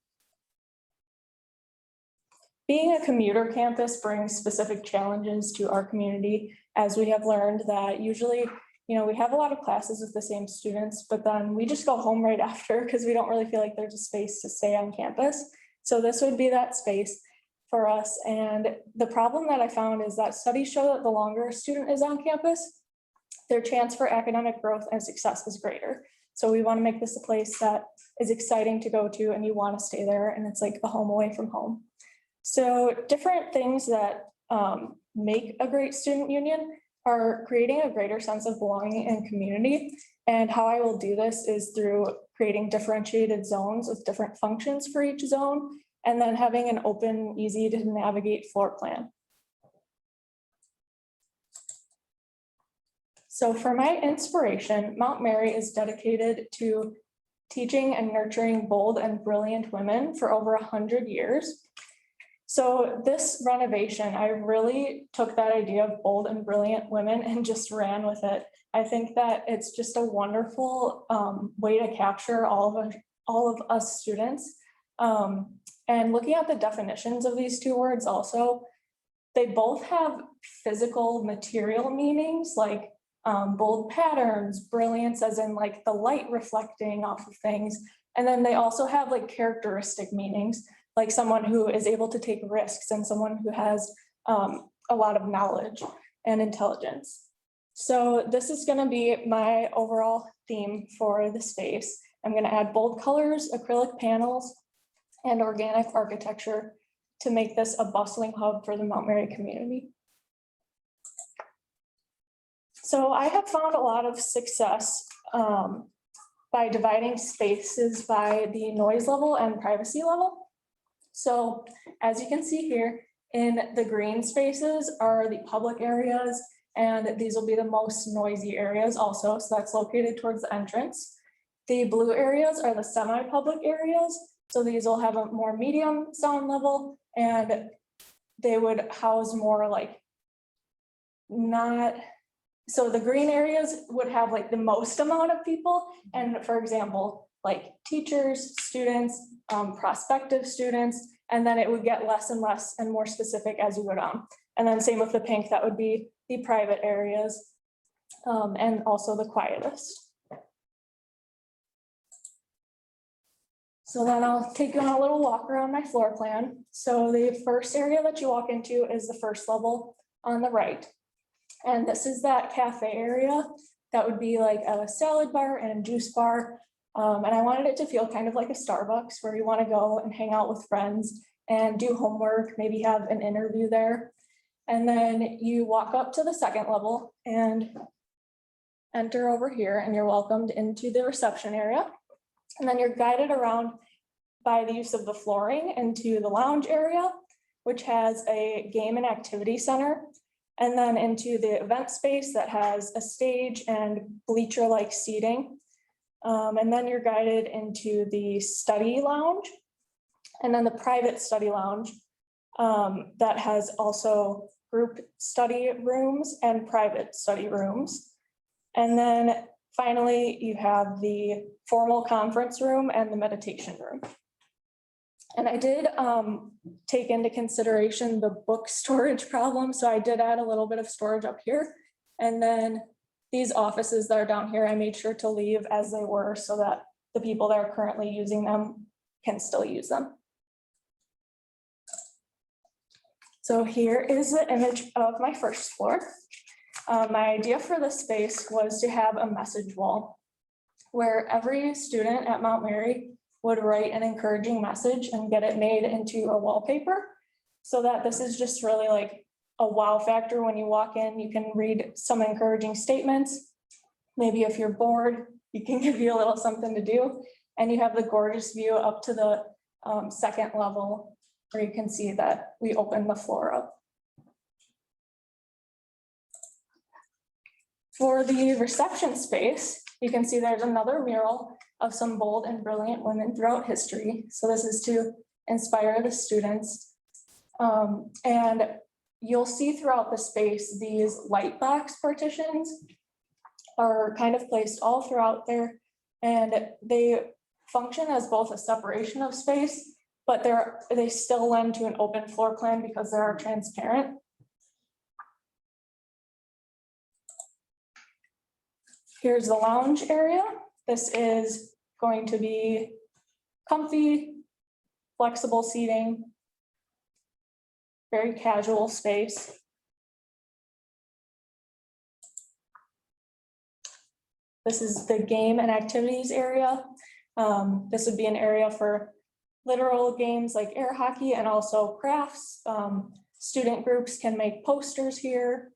being a commuter campus brings specific challenges to our community, as we have learned that usually, we have a lot of classes with the same students, but then we just go home right after because we don't really feel like there's a space to stay on campus. So this would be that space for us. And the problem that I found is that studies show that the longer a student is on campus, their chance for academic growth and success is greater. So we want to make this a place that is exciting to go to and you want to stay there, and it's like a home away from home. So different things that make a great student union are creating a greater sense of belonging and community. And how I will do this is through creating differentiated zones with different functions for each zone, and then having an open, easy to navigate floor plan. So for my inspiration, Mount Mary is dedicated to teaching and nurturing bold and brilliant women for over 100 years. So this renovation, I really took that idea of bold and brilliant women and just ran with it. I think that it's just a wonderful way to capture all of us students. And looking at the definitions of these two words also, they both have physical material meanings, like bold patterns, brilliance as in like the light reflecting off of things. And then they also have like characteristic meanings, like someone who is able to take risks and someone who has a lot of knowledge and intelligence. So this is going to be my overall theme for the space. I'm going to add bold colors, acrylic panels, and organic architecture to make this a bustling hub for the Mount Mary community. So I have found a lot of success by dividing spaces by the noise level and privacy level. So as you can see here, in the green spaces are the public areas, and these will be the most noisy areas also. So that's located towards the entrance. The blue areas are the semi-public areas. So these will have a more medium sound level, and they would house more like not, so the green areas would have like the most amount of people. And for example, like teachers, students, prospective students, and then it would get less and less and more specific as you go down. And then same with the pink, that would be the private areas and also the quietest. So then I'll take you on a little walk around my floor plan. So the first area that you walk into is the first level on the right. And this is that cafe area. That would be like a salad bar and a juice bar. And I wanted it to feel kind of like a Starbucks where you want to go and hang out with friends and do homework, maybe have an interview there. And then you walk up to the second level and enter over here, and you're welcomed into the reception area. And then you're guided around by the use of the flooring into the lounge area, which has a game and activity center, and then into the event space that has a stage and bleacher-like seating. And then you're guided into the study lounge, and then the private study lounge that has also group study rooms and private study rooms. And then finally, you have the formal conference room and the meditation room. And I did take into consideration the book storage problem. So I did add a little bit of storage up here. And then these offices that are down here, I made sure to leave as they were so that the people that are currently using them can still use them. So here is the image of my first floor. My idea for this space was to have a message wall where every student at Mount Mary would write an encouraging message and get it made into a wallpaper, so that this is just really like a wow factor. When you walk in, you can read some encouraging statements. Maybe if you're bored, you can give you a little something to do. And you have the gorgeous view up to the second level, where you can see that we open the floor up. For the reception space, you can see there's another mural of some bold and brilliant women throughout history. So this is to inspire the students. And you'll see throughout the space, these light box partitions are kind of placed all throughout there. And they function as both a separation of space, but they still lend to an open floor plan because they are transparent. Here's the lounge area. This is going to be comfy, flexible seating, very casual space. This is the game and activities area. This would be an area for literal games like air hockey and also crafts. Student groups can make posters here.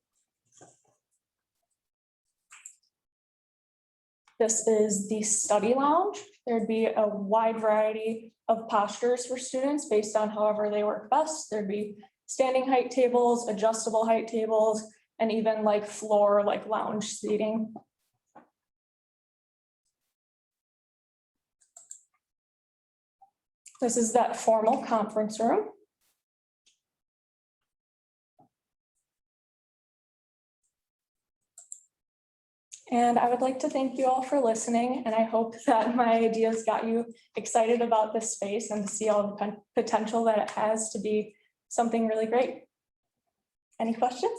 This is the study lounge. There'd be a wide variety of postures for students based on however they work best. There'd be standing height tables, adjustable height tables, and even like floor, like lounge seating. This is that formal conference room. And I would like to thank you all for listening, and I hope that my ideas got you excited about this space and to see all the potential that it has to be something really great. Any questions?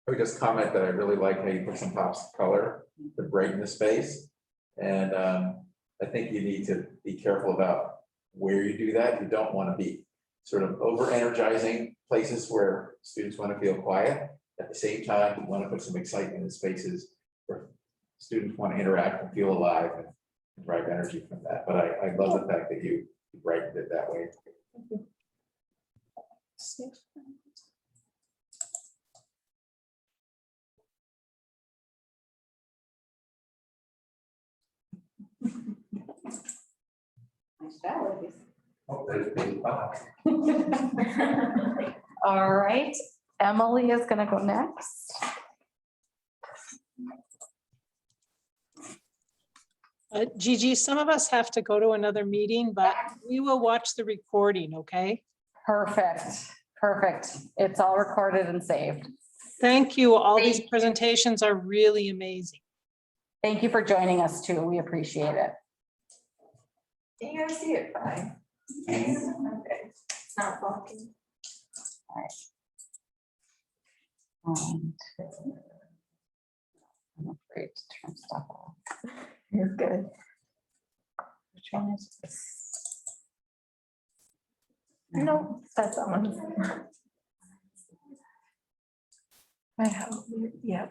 I would just comment that I really like how you put some pops of color to brighten the space. And I think you need to be careful about where you do that. You don't want to be sort of over energizing places where students want to feel quiet. At the same time, you want to put some excitement in spaces where students want to interact and feel alive and drive energy from that. But I love the fact that you brightened it that way. Oh, there's a big box. All right, Emily is gonna go next. Gigi, some of us have to go to another meeting, but we will watch the recording, okay? Perfect, perfect. It's all recorded and saved. Thank you. All these presentations are really amazing. Thank you for joining us too. We appreciate it. Can you guys see it? Fine. Okay. It's not blocking. I'm afraid to turn stuff off. You're good. Which one is this? No, that's that one. I have, yeah.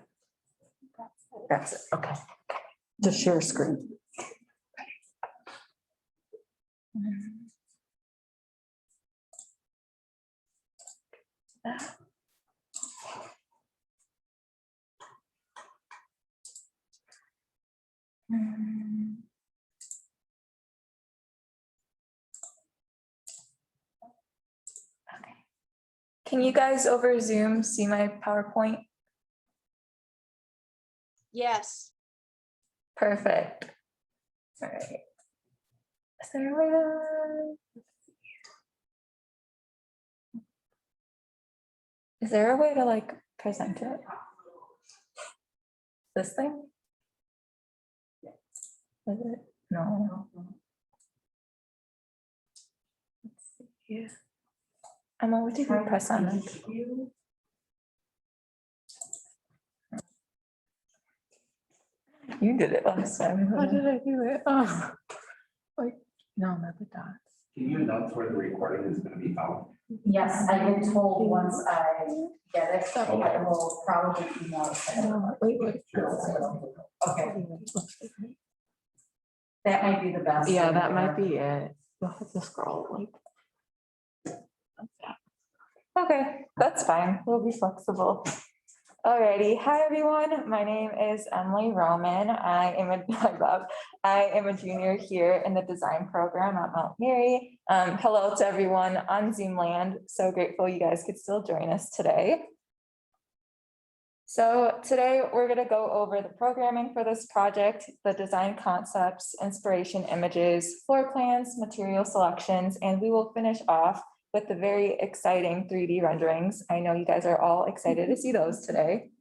That's it, okay. The share screen. Can you guys over Zoom see my PowerPoint? Yes. Perfect. All right. Is there a way to? Is there a way to like present it? This thing? Is it? No. Let's see here. Emma, what did you press on it? You did it last time. How did I do it? Oh, like, no, not the dots. Can you announce where the recording is going to be found? Yes, I get told once I get it, so Okay. I will probably email it. No, wait. Okay, that might be the best. Yeah, that might be it. We'll have to scroll like. Okay, that's fine. We'll be flexible. Alrighty, hi everyone. My name is Emily Roman. I am a junior here in the design program at Mount Mary. Hello to everyone on Zoom land. So grateful you guys could still join us today. So today we're going to go over the programming for this project, the design concepts, inspiration images, floor plans, material selections, and we will finish off with the very exciting 3D renderings. I know you guys are all excited to see those today.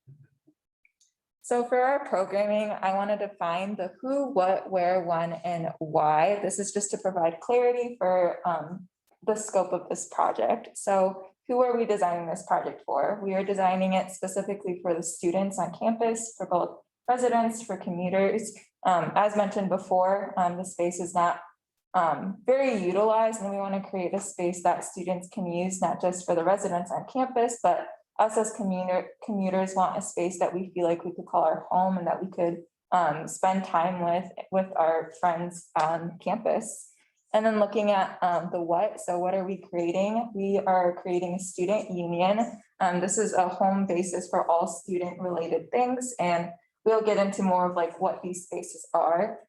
So for our programming, I want to define the who, what, where, when, and why. This is just to provide clarity for the scope of this project. So who are we designing this project for? We are designing it specifically for the students on campus, for both residents, for commuters. As mentioned before, the space is not very utilized, and we want to create a space that students can use, not just for the residents on campus, but us as commuters want a space that we feel like we could call our home and that we could spend time with our friends on campus. And then looking at the what, so what are we creating? We are creating a student union. This is a home basis for all student related things, and we'll get into more of like what these spaces are.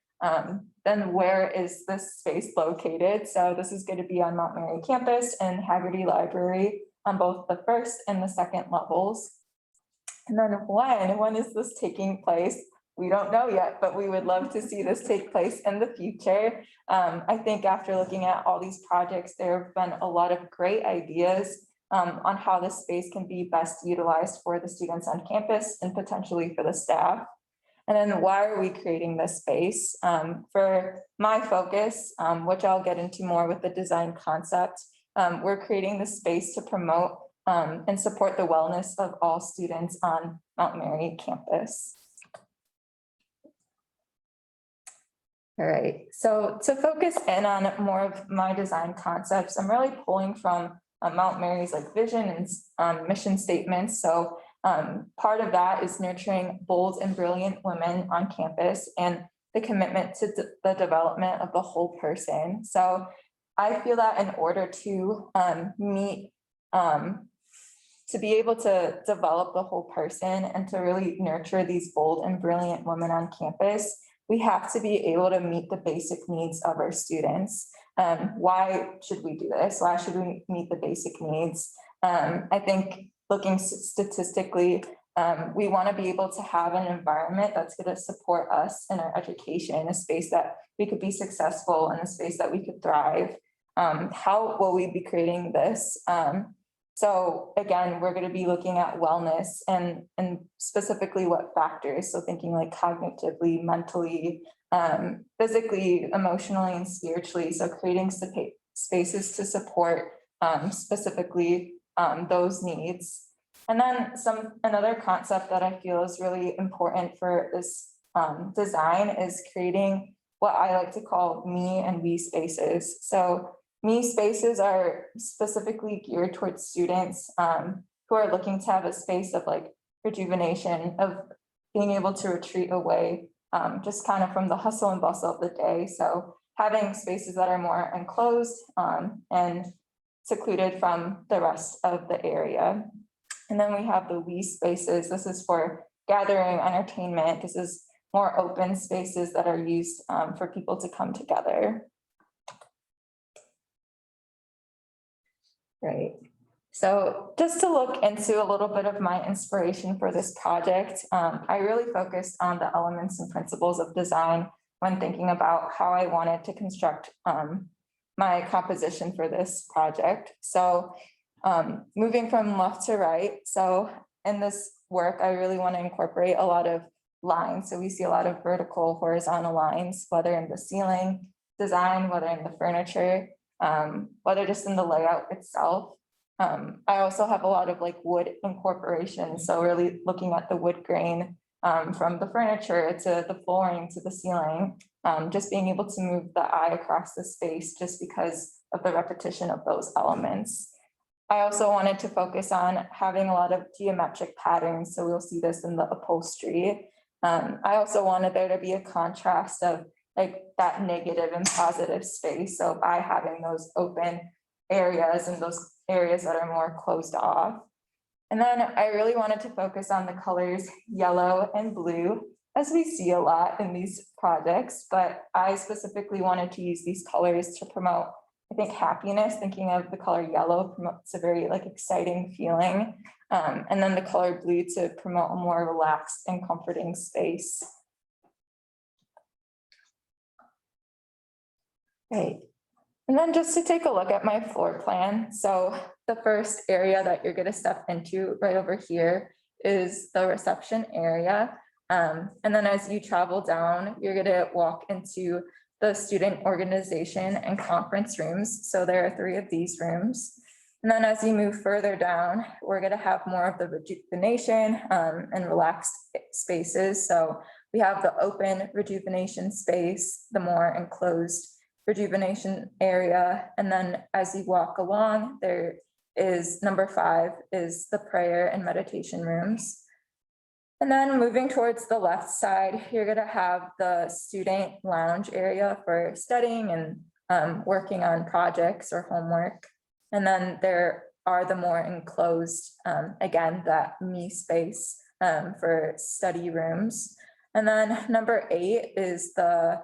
Then where is this space located? So this is going to be on Mount Mary campus and Haggerty Library on both the first and the second levels. And then when is this taking place? We don't know yet, but we would love to see this take place in the future. I think after looking at all these projects, there have been a lot of great ideas on how this space can be best utilized for the students on campus and potentially for the staff. And then why are we creating this space? For my focus, which I'll get into more with the design concept, we're creating this space to promote and support the wellness of all students on Mount Mary campus. All right, so to focus in on more of my design concepts, I'm really pulling from Mount Mary's like vision and mission statements. So part of that is nurturing bold and brilliant women on campus and the commitment to the development of the whole person. So I feel that in order to to be able to develop the whole person and to really nurture these bold and brilliant women on campus, we have to be able to meet the basic needs of our students. Why should we do this? Why should we meet the basic needs? I think looking statistically, we want to be able to have an environment that's going to support us in our education, a space that we could be successful and a space that we could thrive. How will we be creating this? So again, we're going to be looking at wellness and specifically what factors. So thinking like cognitively, mentally, physically, emotionally, and spiritually. So creating spaces to support specifically those needs. And then another concept that I feel is really important for this design is creating what I like to call me and we spaces. So me spaces are specifically geared towards students who are looking to have a space of like rejuvenation, of being able to retreat away just kind of from the hustle and bustle of the day. So having spaces that are more enclosed and secluded from the rest of the area. And then we have the we spaces. This is for gathering, entertainment. This is more open spaces that are used for people to come together. Right. So just to look into a little bit of my inspiration for this project, I really focused on the elements and principles of design when thinking about how I wanted to construct my composition for this project. So moving from left to right. So in this work, I really want to incorporate a lot of lines. So we see a lot of vertical, horizontal lines, whether in the ceiling design, whether in the furniture, whether just in the layout itself. I also have a lot of like wood incorporation. So really looking at the wood grain from the furniture to the flooring to the ceiling, just being able to move the eye across the space just because of the repetition of those elements. I also wanted to focus on having a lot of geometric patterns. So we'll see this in the upholstery. I also wanted there to be a contrast of like that negative and positive space. So by having those open areas and those areas that are more closed off. And then I really wanted to focus on the colors yellow and blue, as we see a lot in these projects, but I specifically wanted to use these colors to promote I think happiness, thinking of the color yellow promotes a very like exciting feeling. And then the color blue to promote a more relaxed and comforting space. Right. And then just to take a look at my floor plan. So the first area that you're going to step into right over here is the reception area. And then as you travel down, you're going to walk into the student organization and conference rooms. So there are 3 of these rooms. And then as you move further down, we're going to have more of the rejuvenation and relaxed spaces. So we have the open rejuvenation space, the more enclosed rejuvenation area. And then as you walk along, there is number 5 is the prayer and meditation rooms. And then moving towards the left side, you're going to have the student lounge area for studying and working on projects or homework. And then there are the more enclosed, again, that me space for study rooms. And then number 8 is the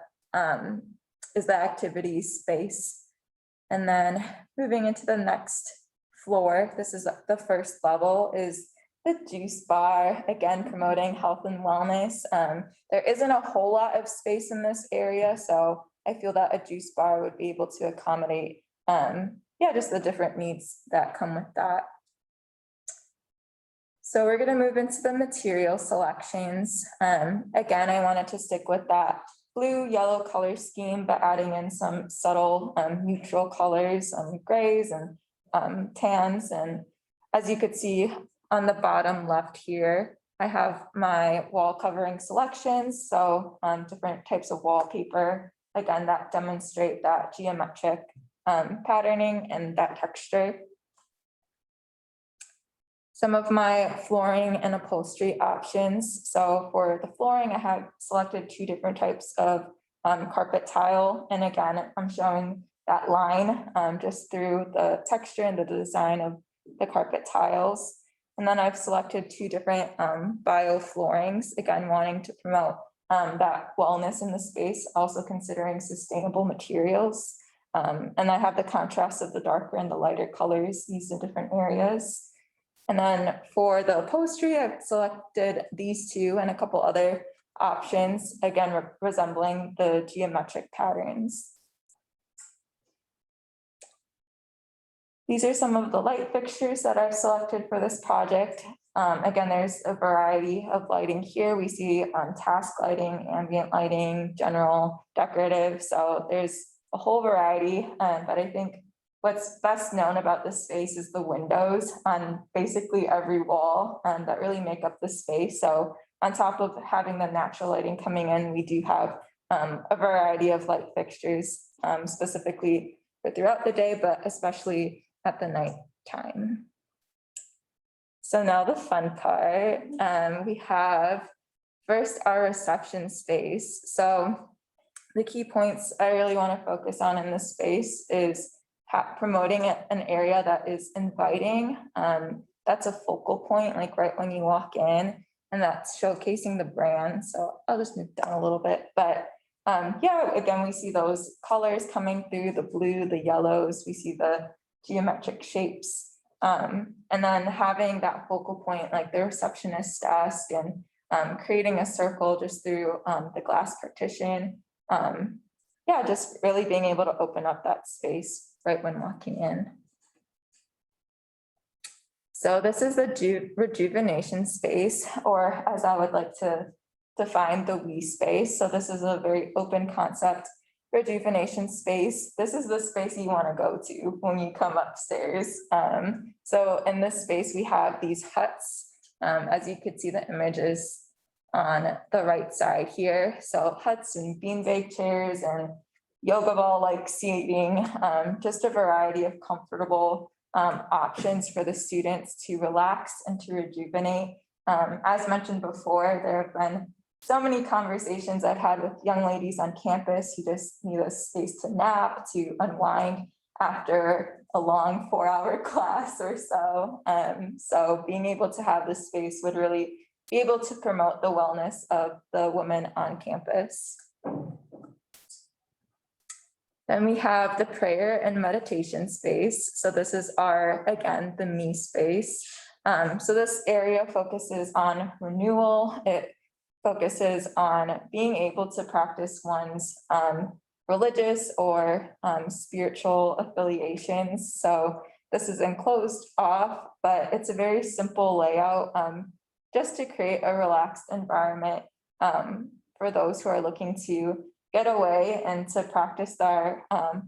activity space. And then moving into the next floor, this is the first level, is the juice bar, again, promoting health and wellness. There isn't a whole lot of space in this area, so I feel that a juice bar would be able to accommodate, just the different needs that come with that. So we're gonna move into the material selections. Again, I wanted to stick with that blue, yellow color scheme, but adding in some subtle neutral colors, grays and tans. And as you could see on the bottom left here, I have my wall covering selections. So different types of wallpaper, again, that demonstrate that geometric patterning and that texture. Some of my flooring and upholstery options. So for the flooring, I have selected 2 different types of carpet tile. And again, I'm showing that line just through the texture and the design of the carpet tiles. And then I've selected 2 different bio floorings, again, wanting to promote that wellness in the space, also considering sustainable materials. And I have the contrast of the darker and the lighter colors used in different areas. And then for the upholstery, I've selected these 2 and a couple other options, again, resembling the geometric patterns. These are some of the light fixtures that I've selected for this project. Again, there's a variety of lighting here. We see task lighting, ambient lighting, general, decorative. So there's a whole variety, but I think what's best known about this space is the windows on basically every wall that really make up the space. So on top of having the natural lighting coming in, we do have a variety of light fixtures specifically for throughout the day, but especially at the night time. So now the fun part, we have first our reception space. So the key points I really want to focus on in this space is promoting an area that is inviting. That's a focal point, like right when you walk in, and that's showcasing the brand. So I'll just move down a little bit, but again, we see those colors coming through, the blue, the yellows, we see the geometric shapes. And then having that focal point, like the receptionist desk, and creating a circle just through the glass partition. Just really being able to open up that space right when walking in. So this is the rejuvenation space, or as I would like to define, the we space. So this is a very open concept rejuvenation space. This is the space you want to go to when you come upstairs. So in this space, we have these huts. As you could see, the images on the right side here. So huts and beanbag chairs and yoga ball-like seating, just a variety of comfortable options for the students to relax and to rejuvenate. As mentioned before, there have been so many conversations I've had with young ladies on campus who just need a space to nap, to unwind after a long 4-hour class or so. So being able to have this space would really be able to promote the wellness of the women on campus. Then we have the prayer and meditation space. So this is our, again, the me space. So this area focuses on renewal. It focuses on being able to practice one's religious or spiritual affiliations. So this is enclosed off, but it's a very simple layout just to create a relaxed environment for those who are looking to get away and to practice their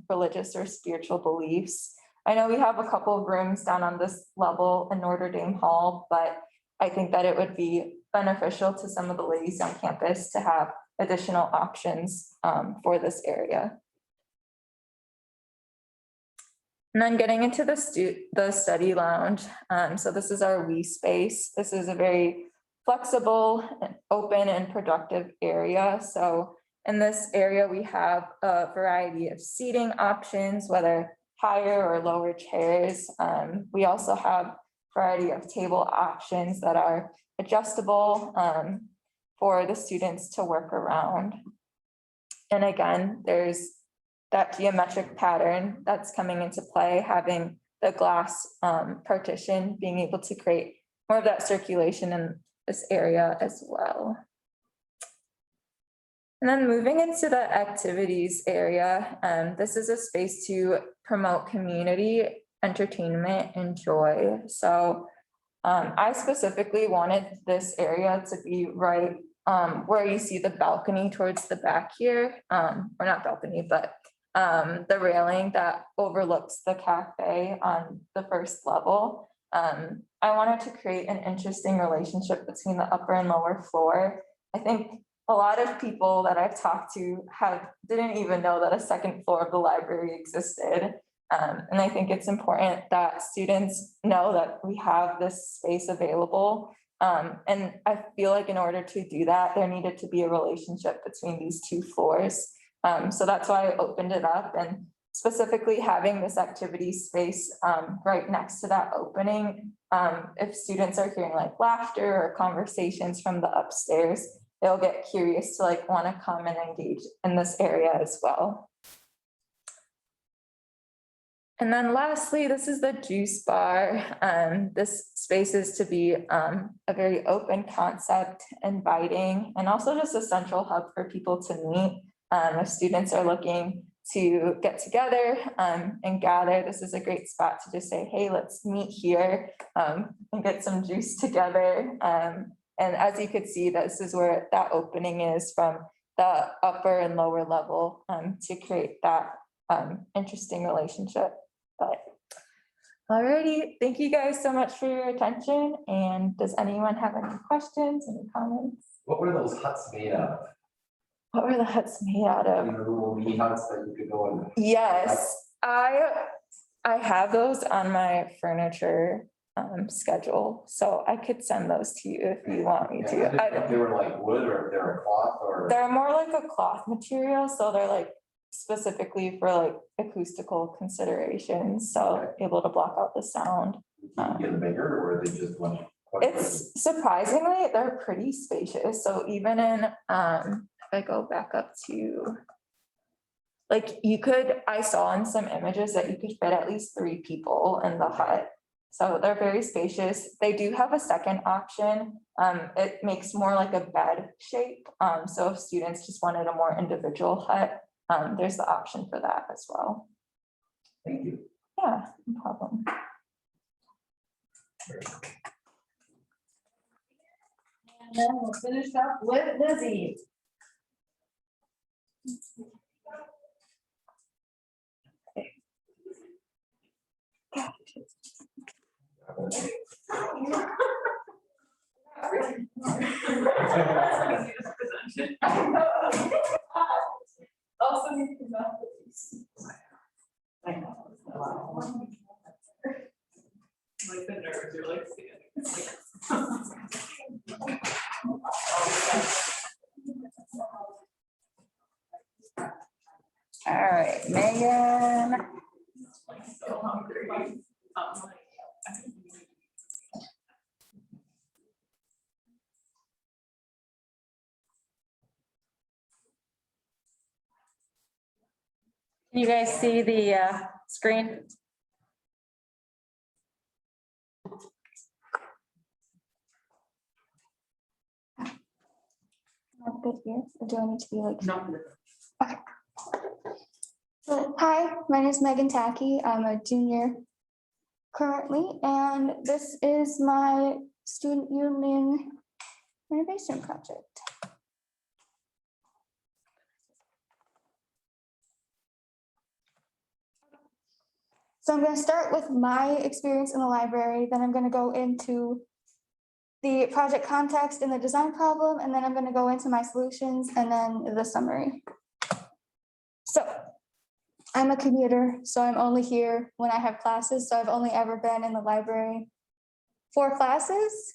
religious or spiritual beliefs. I know we have a couple of rooms down on this level in Notre Dame Hall, but I think that it would be beneficial to some of the ladies on campus to have additional options for this area. And then getting into the study lounge. So this is our we space. This is a very flexible, and open and productive area. So in this area, we have a variety of seating options, whether higher or lower chairs. We also have a variety of table options that are adjustable for the students to work around. And again, there's that geometric pattern that's coming into play, having the glass partition, being able to create more of that circulation in this area as well. And then moving into the activities area, this is a space to promote community, entertainment, and joy. So I specifically wanted this area to be right where you see the balcony towards the back here, or not balcony, but the railing that overlooks the cafe on the first level. I wanted to create an interesting relationship between the upper and lower floor. I think a lot of people that I've talked to didn't even know that a second floor of the library existed. And I think it's important that students know that we have this space available. And I feel like in order to do that, there needed to be a relationship between these two floors. So that's why I opened it up, and specifically having this activity space right next to that opening. If students are hearing like laughter or conversations from the upstairs, they'll get curious to like want to come and engage in this area as well. And then lastly, this is the juice bar. This space is to be a very open concept, inviting, and also just a central hub for people to meet. If students are looking to get together and gather, this is a great spot to just say, hey, let's meet here and get some juice together. And as you could see, this is where that opening is from the upper and lower level to create that interesting relationship. But alrighty, thank you guys so much for your attention. And does anyone have any questions, any comments? What were those huts made out of? What were the huts made out of? You know, the little mini huts that you could go in. Yes, I have those on my furniture schedule, so I could send those to you if you want me Yeah, I to. didn't know if they were like wood or if they were cloth or. They're more like a cloth material, so they're like specifically for like acoustical considerations, so able to block out the sound. Get them bigger, or are they just one? It's surprisingly, they're pretty spacious, so even in, if I go back up to, like, I saw in some images that you could fit at least 3 people in the hut. So they're very spacious. They do have a second option. It makes more like a bed shape. So if students just wanted a more individual hut, there's the option for that as well. Thank you. Yeah, no problem. And then we'll finish up with Lizzie. Also, you can not these. I know. Like the nerves, you're like All right, Megan. so hungry. Can you guys see the screen? Good here, or do I need to be like? No. So, hi, my name is Megan Tacky. I'm a junior currently, and this is my student union renovation project. So I'm going to start with my experience in the library, then I'm going to go into the project context and the design problem, and then I'm going to go into my solutions and then the summary. So I'm a commuter, so I'm only here when I have classes. So I've only ever been in the library for classes.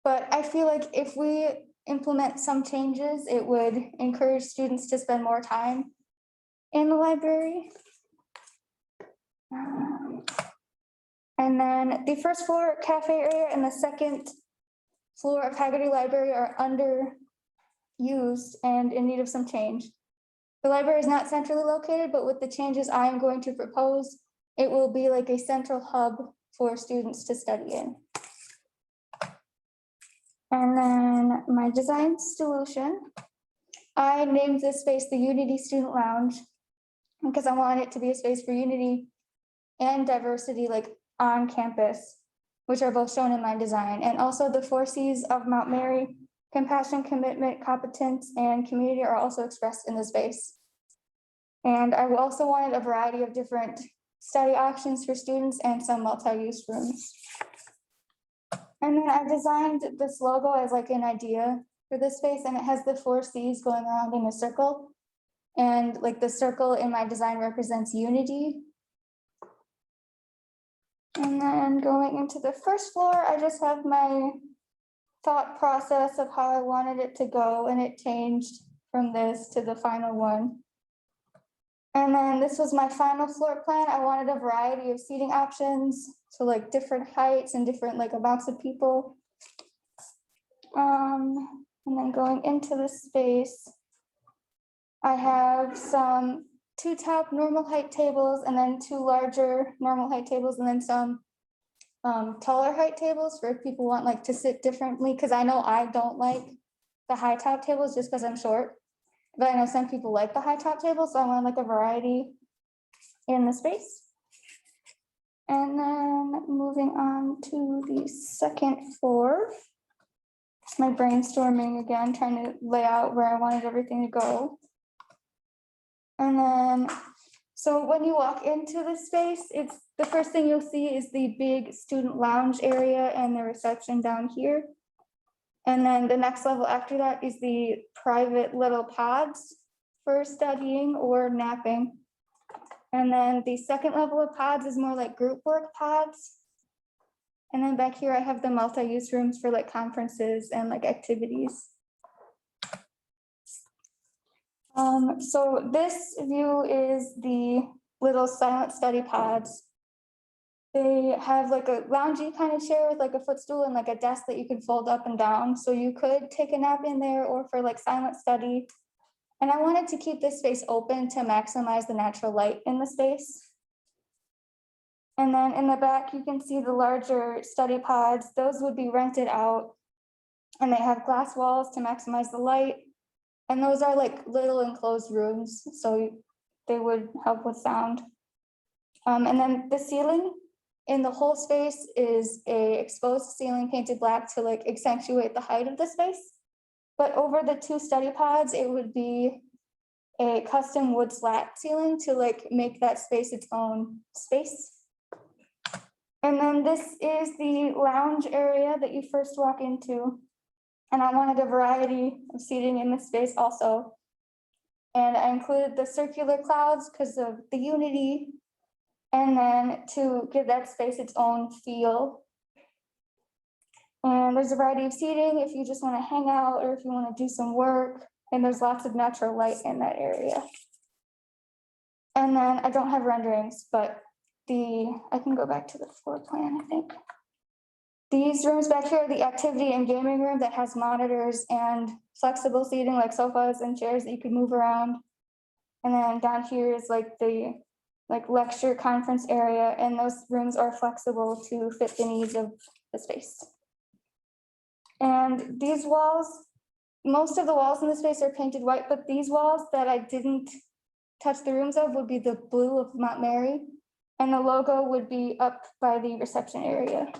But I feel like if we implement some changes, it would encourage students to spend more time in the library. And then the first floor cafe area and the second floor of Haggerty Library are underused and in need of some change. The library is not centrally located, but with the changes I am going to propose, it will be like a central hub for students to study in. And then my design solution, I named this space the Unity Student Lounge because I want it to be a space for unity and diversity, like on campus, which are both shown in my design. And also the 4 C's of Mount Mary, compassion, commitment, competence, and community are also expressed in the space. And I also wanted a variety of different study options for students and some multi-use rooms. And then I designed this logo as like an idea for this space, and it has the 4 C's going around in a circle. And like the circle in my design represents unity. And then going into the first floor, I just have my thought process of how I wanted it to go, and it changed from this to the final one. And then this was my final floor plan. I wanted a variety of seating options, so like different heights and different like amounts of people. And then going into the space, I have some 2 top normal height tables and then 2 larger normal height tables and then some taller height tables for if people want like to sit differently, because I know I don't like the high top tables just because I'm short. But I know some people like the high top tables, so I want like a variety in the space. And then moving on to the second floor. It's my brainstorming again, trying to lay out where I wanted everything to go. And then, so when you walk into the space, it's the first thing you'll see is the big student lounge area and the reception down here. And then the next level after that is the private little pods for studying or napping. And then the second level of pods is more like group work pods. And then back here, I have the multi-use rooms for like conferences and like activities. So this view is the little silent study pods. They have like a loungy kind of chair with like a footstool and like a desk that you can fold up and down. So you could take a nap in there or for like silent study. And I wanted to keep this space open to maximize the natural light in the space. And then in the back, you can see the larger study pods. Those would be rented out. And they have glass walls to maximize the light. And those are like little enclosed rooms, so they would help with sound. And then the ceiling in the whole space is a exposed ceiling painted black to like accentuate the height of the space. But over the 2 study pods, it would be a custom wood slat ceiling to like make that space its own space. And then this is the lounge area that you first walk into. And I wanted a variety of seating in this space also. And I included the circular clouds because of the unity. And then to give that space its own feel. And there's a variety of seating if you just want to hang out or if you want to do some work. And there's lots of natural light in that area. And then I don't have renderings, but I can go back to the floor plan, I think. These rooms back here are the activity and gaming room that has monitors and flexible seating like sofas and chairs that you can move around. And then down here is like the lecture conference area, and those rooms are flexible to fit the needs of the space. And these walls, most of the walls in the space are painted white, but these walls that I didn't touch the rooms of would be the blue of Mount Mary. And the logo would be up by the reception area.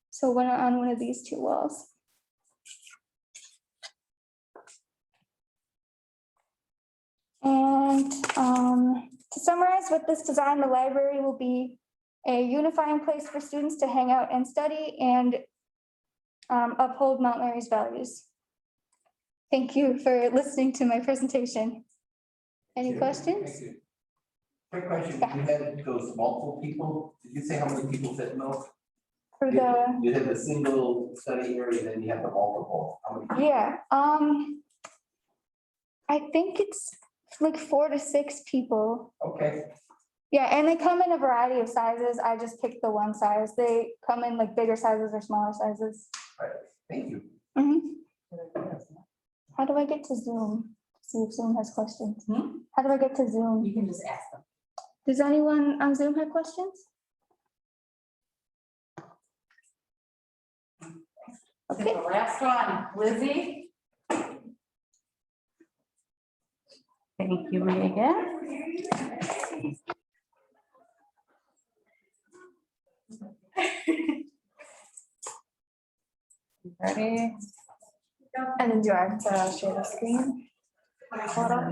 So on one of these two walls. And to summarize with this design, the library will be a unifying place for students to hang out and study and uphold Mount Mary's values. Thank you for listening to my presentation. Any questions? Thank you. Quick question, you had those multiple people, did you say how many people fit in those? For the, You had the single study area, then you have the multiple, how many? yeah, I think it's like 4 to 6 people. Okay, Yeah, and they come in a variety of sizes. I just picked the one size. They come in like bigger sizes or smaller sizes. thank you. Mhm. How do I get to Zoom? See if Zoom has questions. How do I get to Zoom? You can just ask them. Does anyone on Zoom have questions? Okay, the last one, Lizzie. Thank you, Megan. Ready? And then do I have to share the screen? Hold on. Oh,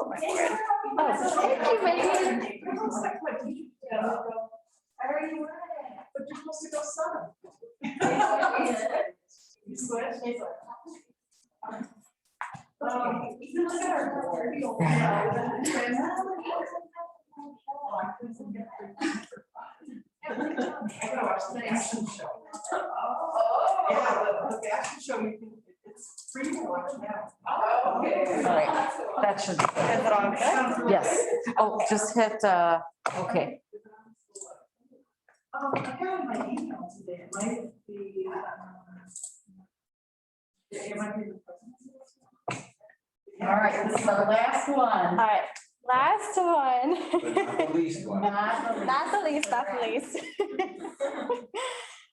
my word. Oh, thank you, Megan. I already read it, but you're supposed to go sun. You switch? You can look at our. I gotta watch the fashion show. Oh. Yeah, the fashion show, it's free to watch now. Oh, okay. All right, that should. Is it on good? Yes. Oh, just hit, okay. I got my email today, it might be. It might be the president. All right, this is the last All one. right, last one. But not the least one. Not the least, not the least.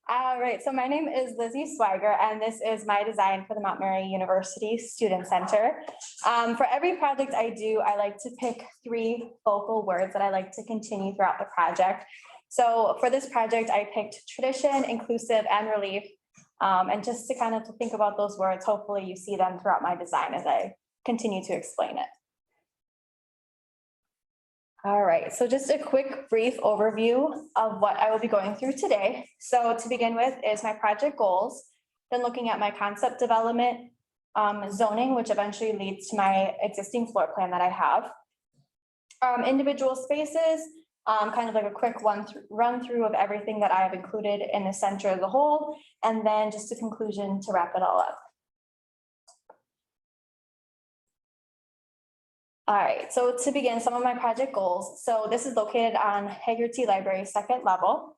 All right, so my name is Lizzie Swiger, and this is my design for the Mount Mary University Student Center. For every project I do, I like to pick 3 focal words that I like to continue throughout the project. So for this project, I picked tradition, inclusive, and relief. And just to kind of think about those words, hopefully you see them throughout my design as I continue to explain it. All right, so just a quick brief overview of what I will be going through today. So to begin with is my project goals, then looking at my concept development, zoning, which eventually leads to my existing floor plan that I have. Individual spaces, kind of like a quick run through of everything that I have included in the center of the whole, and then just a conclusion to wrap it all up. All right, so to begin, some of my project goals. So this is located on Haggerty Library, 2nd level.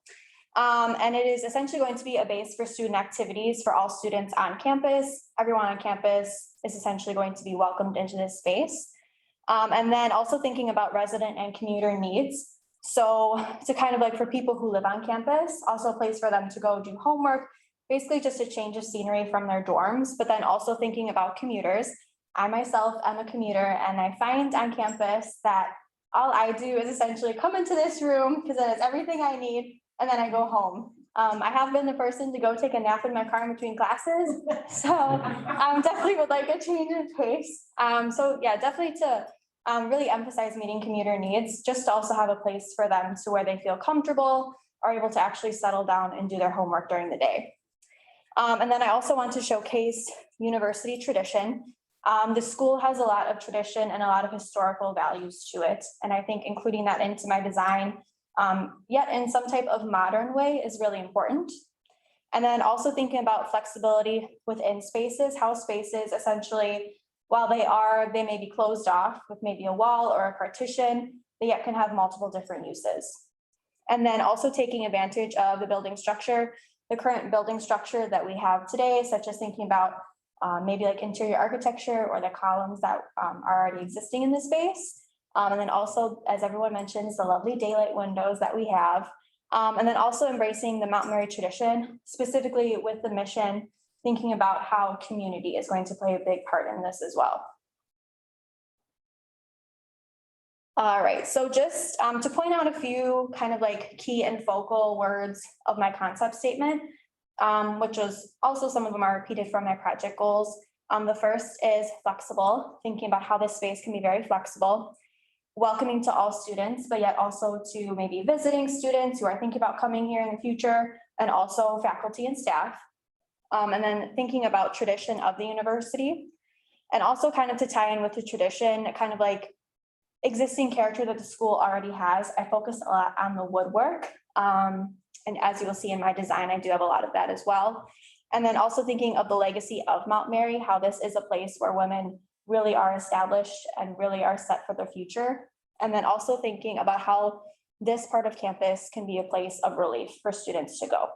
And it is essentially going to be a base for student activities for all students on campus. Everyone on campus is essentially going to be welcomed into this space. And then also thinking about resident and commuter needs. So to kind of like for people who live on campus, also a place for them to go do homework, basically just a change of scenery from their dorms, but then also thinking about commuters. I myself am a commuter, and I find on campus that all I do is essentially come into this room because it has everything I need, and then I go home. I have been the person to go take a nap in my car in between classes, so definitely would like a change of pace. So yeah, definitely to really emphasize meeting commuter needs, just to also have a place for them to where they feel comfortable, are able to actually settle down and do their homework during the day. And then I also want to showcase university tradition. The school has a lot of tradition and a lot of historical values to it. And I think including that into my design, yet in some type of modern way, is really important. And then also thinking about flexibility within spaces, how spaces essentially, while they may be closed off with maybe a wall or a partition, they yet can have multiple different uses. And then also taking advantage of the building structure, the current building structure that we have today, such as thinking about maybe like interior architecture or the columns that are already existing in the space. And then also, as everyone mentions, the lovely daylight windows that we have. And then also embracing the Mount Mary tradition, specifically with the mission, thinking about how community is going to play a big part in this as well. All right, so just to point out a few kind of like key and focal words of my concept statement, which was also some of them are repeated from my project goals. The first is flexible, thinking about how this space can be very flexible, welcoming to all students, but yet also to maybe visiting students who are thinking about coming here in the future, and also faculty and staff. And then thinking about tradition of the university, and also kind of to tie in with the tradition, kind of like existing character that the school already has. I focus a lot on the woodwork. And as you will see in my design, I do have a lot of that as well. And then also thinking of the legacy of Mount Mary, how this is a place where women really are established and really are set for their future. And then also thinking about how this part of campus can be a place of relief for students to go.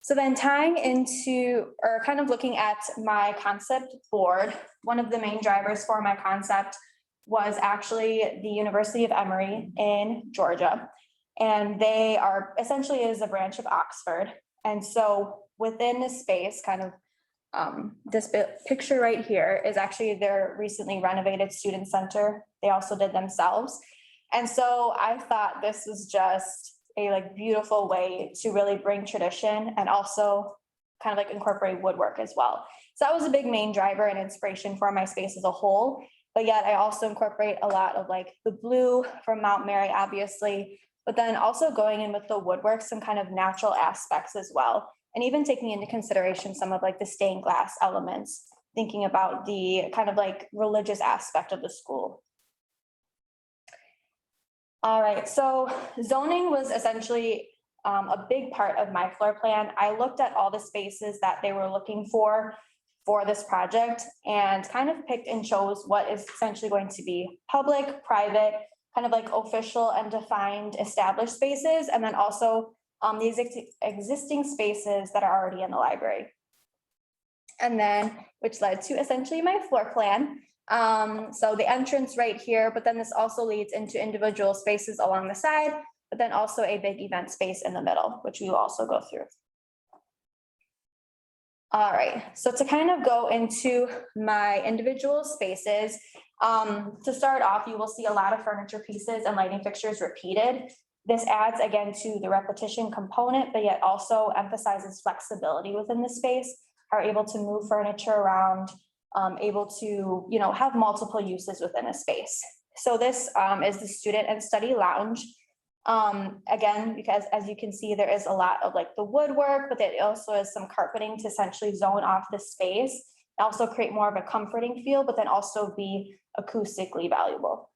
So then tying into, or kind of looking at my concept board, one of the main drivers for my concept was actually the University of Emory in Georgia. And they are essentially is a branch of Oxford. And so within this space, kind of this picture right here is actually their recently renovated student center. They also did themselves. And so I thought this was just a like beautiful way to really bring tradition and also kind of like incorporate woodwork as well. So that was a big main driver and inspiration for my space as a whole. But yet I also incorporate a lot of like the blue from Mount Mary, obviously, but then also going in with the woodwork, some kind of natural aspects as well. And even taking into consideration some of like the stained glass elements, thinking about the kind of like religious aspect of the school. All right, so zoning was essentially a big part of my floor plan. I looked at all the spaces that they were looking for this project and kind of picked and chose what is essentially going to be public, private, kind of like official and defined established spaces, and then also the existing spaces that are already in the library. And then, which led to essentially my floor plan. So the entrance right here, but then this also leads into individual spaces along the side, but then also a big event space in the middle, which we will also go through. All right, so to kind of go into my individual spaces, to start off, you will see a lot of furniture pieces and lighting fixtures repeated. This adds again to the repetition component, but yet also emphasizes flexibility within the space, are able to move furniture around, able to, have multiple uses within a space. So this is the student and study lounge. Again, because as you can see, there is a lot of like the woodwork, but it also is some carpeting to essentially zone off the space, also create more of a comforting feel, but then also be acoustically valuable.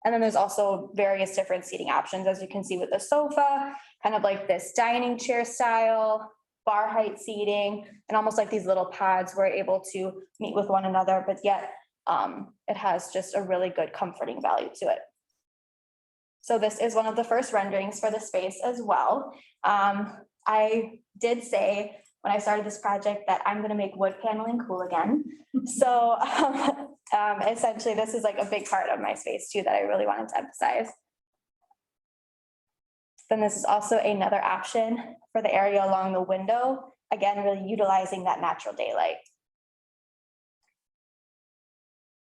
And then there's also various different seating options, as you can see with the sofa, kind of like this dining chair style, bar height seating, and almost like these little pods where we're able to meet with one another, but yet it has just a really good comforting value to it. So this is one of the first renderings for the space as well. I did say when I started this project that I'm going to make wood paneling cool again. So essentially this is like a big part of my space too that I really wanted to emphasize. Then this is also another option for the area along the window. Again, really utilizing that natural daylight.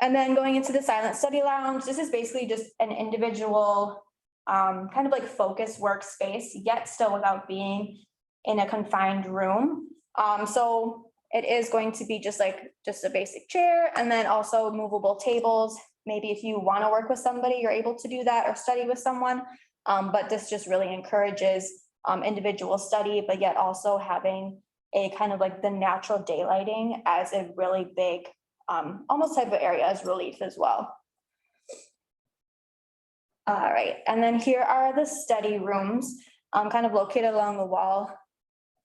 And then going into the silent study lounge, this is basically just an individual kind of like focus workspace, yet still without being in a confined room. So it is going to be just a basic chair, and then also movable tables. Maybe if you want to work with somebody, you're able to do that or study with someone. But this just really encourages individual study, but yet also having a kind of like the natural daylighting as a really big almost type of area as relief as well. All right, and then here are the study rooms, kind of located along the wall,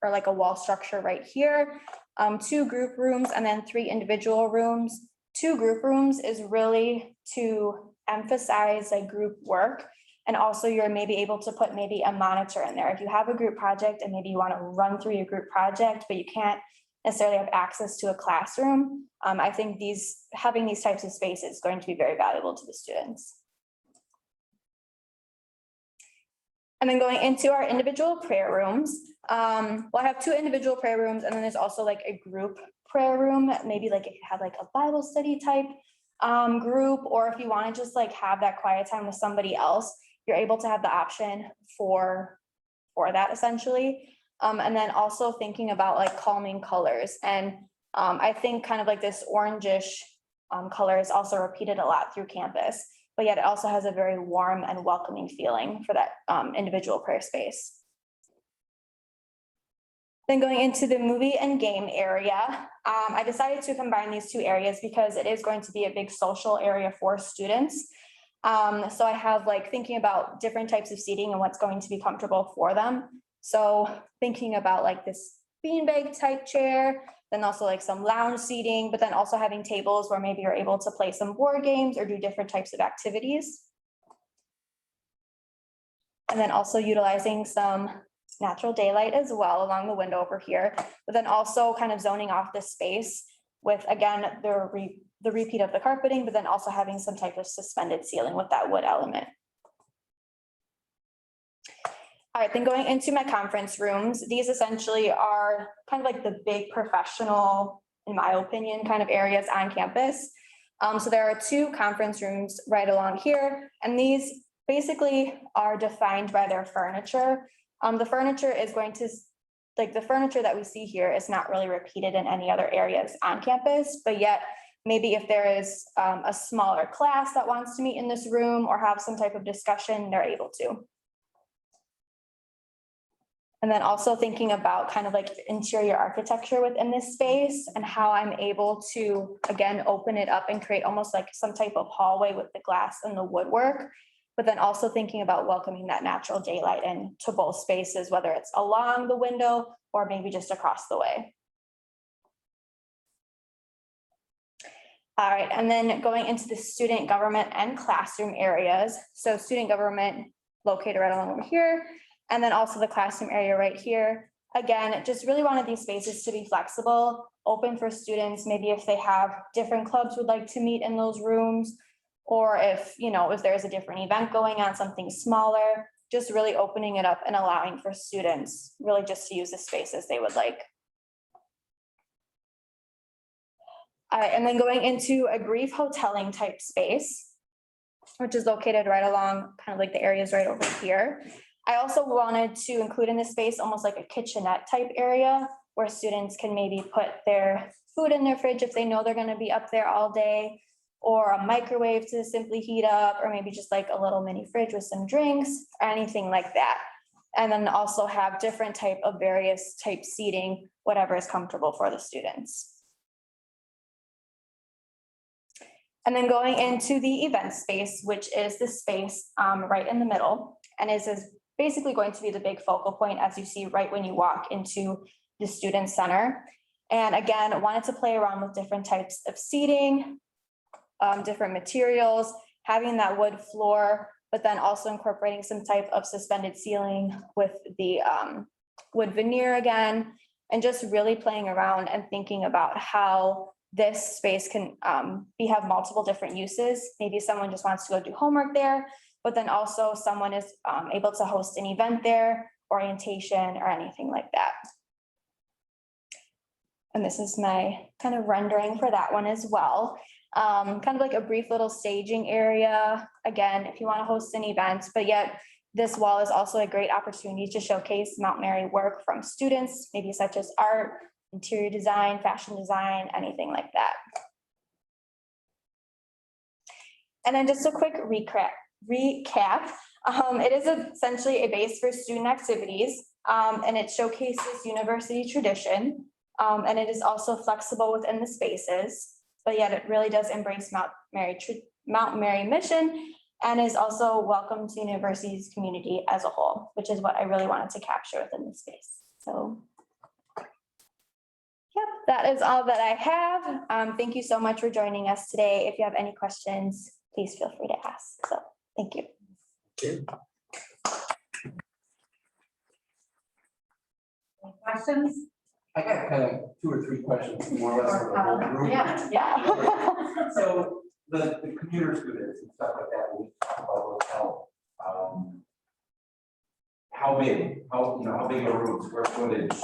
or like a wall structure right here. 2 group rooms and then 3 individual rooms. 2 group rooms is really to emphasize like group work. And also you're maybe able to put maybe a monitor in there. If you have a group project and maybe you want to run through your group project, but you can't necessarily have access to a classroom, I think having these types of spaces is going to be very valuable to the students. And then going into our individual prayer rooms, well, I have 2 individual prayer rooms, and then there's also like a group prayer room, maybe like if you have like a Bible study type group, or if you want to just like have that quiet time with somebody else, you're able to have the option for that essentially. And then also thinking about like calming colors. And I think kind of like this orangish color is also repeated a lot through campus, but yet it also has a very warm and welcoming feeling for that individual prayer space. Then going into the movie and game area, I decided to combine these 2 areas because it is going to be a big social area for students. So I have like thinking about different types of seating and what's going to be comfortable for them. So thinking about like this beanbag type chair, then also like some lounge seating, but then also having tables where maybe you're able to play some board games or do different types of activities. And then also utilizing some natural daylight as well along the window over here, but then also kind of zoning off this space with, again, the repeat of the carpeting, but then also having some type of suspended ceiling with that wood element. All right, then going into my conference rooms, these essentially are kind of like the big professional, in my opinion, kind of areas on campus. So there are 2 conference rooms right along here, and these basically are defined by their furniture. The furniture is going to, like the furniture that we see here is not really repeated in any other areas on campus, but yet maybe if there is a smaller class that wants to meet in this room or have some type of discussion, they're able to. And then also thinking about kind of like interior architecture within this space and how I'm able to, again, open it up and create almost like some type of hallway with the glass and the woodwork, but then also thinking about welcoming that natural daylight into both spaces, whether it's along the window or maybe just across the way. All right, and then going into the student government and classroom areas. So student government located right along over here, and then also the classroom area right here. Again, just really wanted these spaces to be flexible, open for students, maybe if they have different clubs would like to meet in those rooms, or if, you know, if there's a different event going on, something smaller, just really opening it up and allowing for students really just to use the space as they would like. All right, and then going into a brief hoteling type space, which is located right along kind of like the areas right over here. I also wanted to include in this space almost like a kitchenette type area where students can maybe put their food in their fridge if they know they're going to be up there all day, or a microwave to simply heat up, or maybe just like a little mini fridge with some drinks or anything like that. And then also have different type of various type seating, whatever is comfortable for the students. And then going into the event space, which is the space right in the middle, and is basically going to be the big focal point, as you see right when you walk into the student center. And again, I wanted to play around with different types of seating, different materials, having that wood floor, but then also incorporating some type of suspended ceiling with the wood veneer again, and just really playing around and thinking about how this space can have multiple different uses. Maybe someone just wants to go do homework there, but then also someone is able to host an event there, orientation, or anything like that. And this is my kind of rendering for that one as well. Kind of like a brief little staging area. Again, if you want to host an event, but yet this wall is also a great opportunity to showcase Mount Mary work from students, maybe such as art, interior design, fashion design, anything like that. And then just a quick recap. It is essentially a base for student activities, and it showcases university tradition, and it is also flexible within the spaces, but yet it really does embrace Mount Mary mission, and is also welcome to the university's community as a whole, which is what I really wanted to capture within the space. So, yep, that is all that I have. Thank you so much for joining us today. If you have any questions, please feel free to ask. So, thank you. Questions? I got kind of 2 or 3 questions, more or less for the whole group. Yeah. So the computer scooters and stuff like that, we talk about those help. How big, how big are rooms, square footage?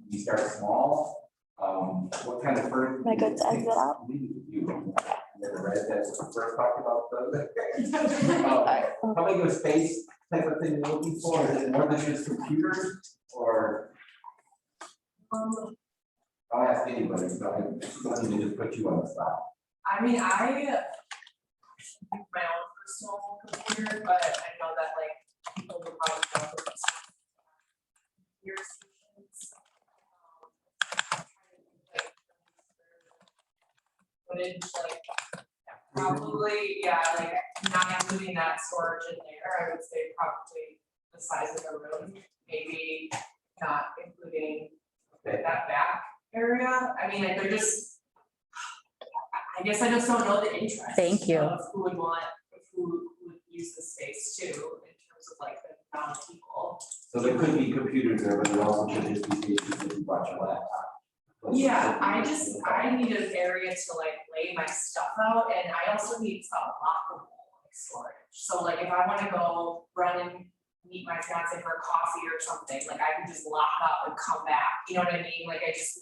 You start small? What kind of furniture? Am I good to exit out? You never read that, when we first talked about those. How big of a space type of thing you're looking for? Is it more than just computers or? I'll ask anybody, so I don't need to just put you on the spot. I mean, I have my own personal computer, but I know that like people would probably go for your stations. Footage, like, probably, yeah, like not including that storage in there, I would say probably the size of the room, maybe not including that back area. I mean, like, they're just, I guess I just don't know the interest. Thank you. Of who would want, who would use the space too, in terms of like the amount of people. So there could be computers there, but there also could just be stations that you brought your laptop. Yeah, I need an area to like lay my stuff out, and I also need some lockable like storage. So like if I wanna go run and meet my fiance for a coffee or something, like I can just lock up and come back, you know what I mean? Like I just